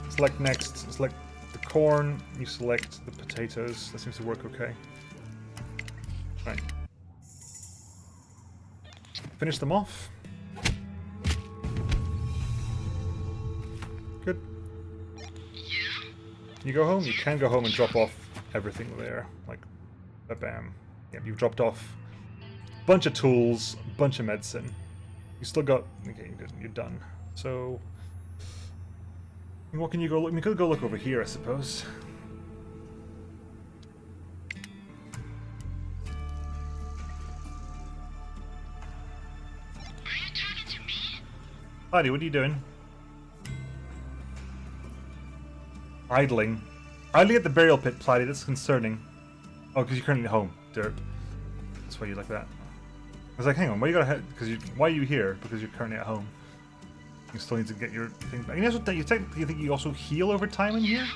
Select next. Select the corn. You select the potatoes. That seems to work okay. Right. Finish them off. Good. Can you go home? You can go home and drop off everything there. Like, bam. Yep, you've dropped off a bunch of tools, a bunch of medicine. You still got... Okay, you're done. So... What can you go look? You could go look over here, I suppose. Are you talking to me? Heidi, what are you doing? Idling. Idling at the burial pit, Platy. That's concerning. Oh, because you're currently at home, derp. That's why you like that. I was like, hang on, why you gotta head? Why are you here? Because you're currently at home. You still need to get your thing back. And you think you also heal over time in here?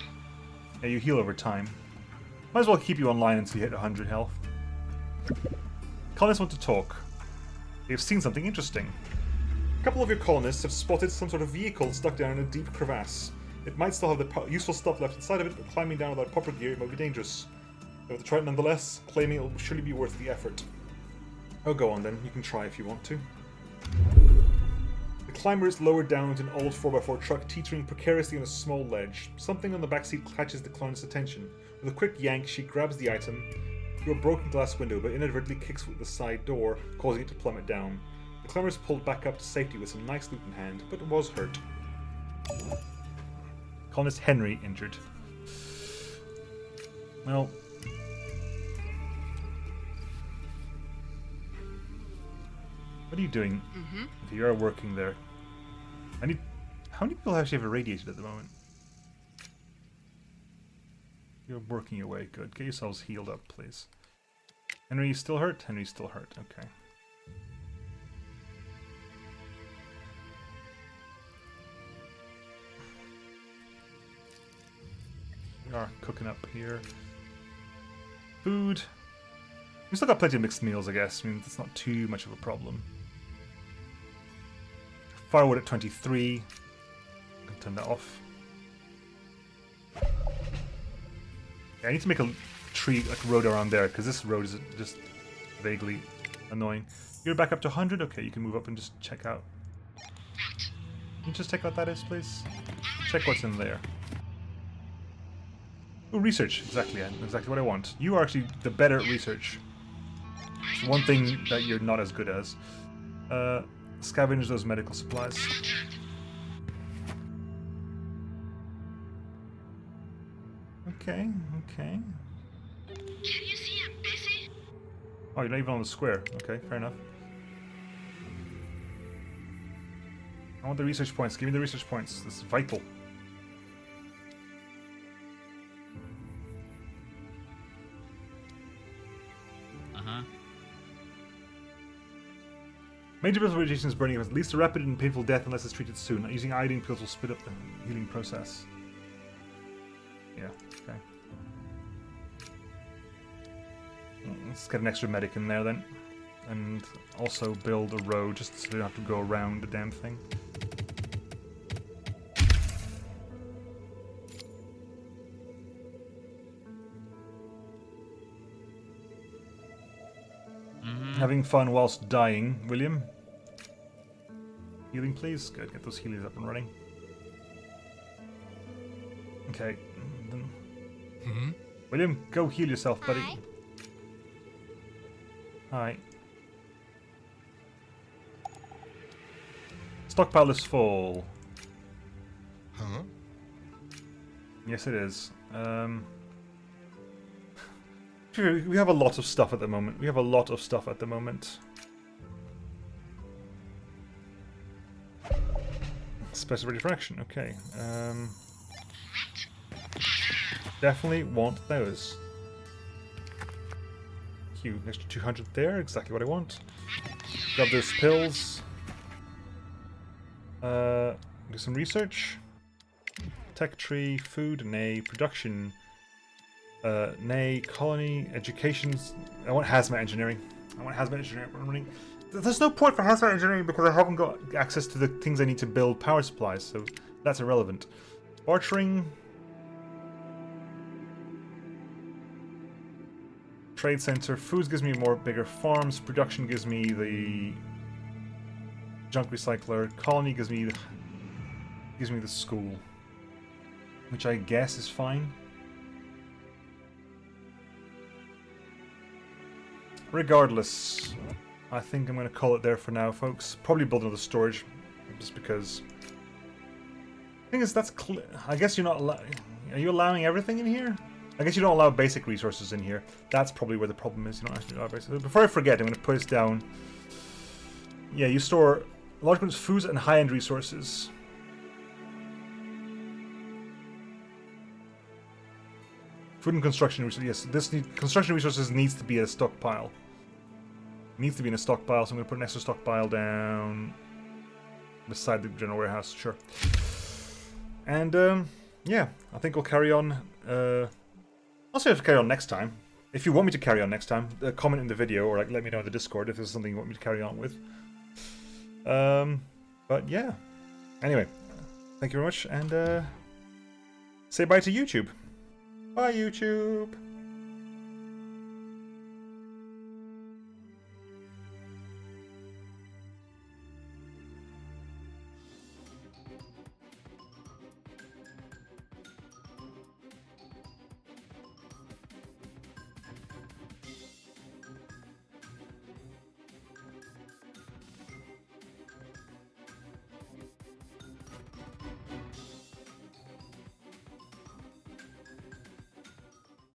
Yeah, you heal over time. Might as well keep you online until you hit 100 health. Colonists want to talk. They've seen something interesting. A couple of your colonists have spotted some sort of vehicle stuck down in a deep crevasse. It might still have the useful stuff left inside of it, but climbing down without proper gear might be dangerous. You have to try it nonetheless, claiming it will surely be worth the effort. Oh, go on then. You can try if you want to. The climber is lowered down into an old 4x4 truck, teetering precariously on a small ledge. Something on the backseat catches the colonist's attention. With a quick yank, she grabs the item through a broken glass window, but inadvertently kicks with the side door, causing it to plummet down. The climber is pulled back up to safety with some nice loot in hand, but was hurt. Colonist Henry injured. Well... What are you doing? If you are working there? How many people actually have irradiated at the moment? You're working your way. Good. Get yourselves healed up, please. Henry, you still hurt? Henry's still hurt. Okay. We are cooking up here. Food. We still got plenty of mixed meals, I guess. I mean, that's not too much of a problem. Firewood at 23. I can turn that off. Yeah, I need to make a tree, like a road around there, because this road is just vaguely annoying. You're back up to 100? Okay, you can move up and just check out. Can you just check what that is, please? Check what's in there. Oh, research. Exactly what I want. You are actually the better at research. It's one thing that you're not as good as. Scavenge those medical supplies. Okay. Can you see I'm busy? Oh, you're not even on the square. Okay, fair enough. I want the research points. Give me the research points. This is vital. Major pills of radiation is burning. It leads to rapid and painful death unless it's treated soon. Not using iodine pills will speed up the healing process. Yeah, okay. Let's get an extra medic in there then. And also build a road just so they don't have to go around the damn thing. Having fun whilst dying, William? Healing, please? Good, get those healers up and running. Okay. William, go heal yourself, buddy. Hi. Stockpile is full. Huh? Yes, it is. We have a lot of stuff at the moment. Special ready for action. Okay. Definitely want those. Q, extra 200 there. Exactly what I want. Grab those pills. Do some research. Tech tree, food, nay, production, nay, colony, education. I want hazmat engineering. Running. There's no point for hazmat engineering because I haven't got access to the things I need to build power supplies, so that's irrelevant. Bartering. Trade center. Foods gives me more bigger farms. Production gives me the junk recycler. Colony gives me the school, which I guess is fine. Regardless, I think I'm going to call it there for now, folks. Probably build another storage, just because. The thing is, that's I guess you're not are you allowing everything in here? I guess you don't allow basic resources in here. That's probably where the problem is. You don't actually allow basic. Before I forget, I'm going to put this down. Yeah, you store large amounts of foods and high-end resources. Food and construction resources. Yes, construction resources needs to be a stockpile. Needs to be in a stockpile, so I'm going to put an extra stockpile down beside the general warehouse. Sure. And yeah, I think we'll carry on. I'll say I'll carry on next time. If you want me to carry on next time, comment in the video or like let me know in the Discord if there's something you want me to carry on with. But yeah. Anyway, thank you very much, and say bye to YouTube. Bye, YouTube!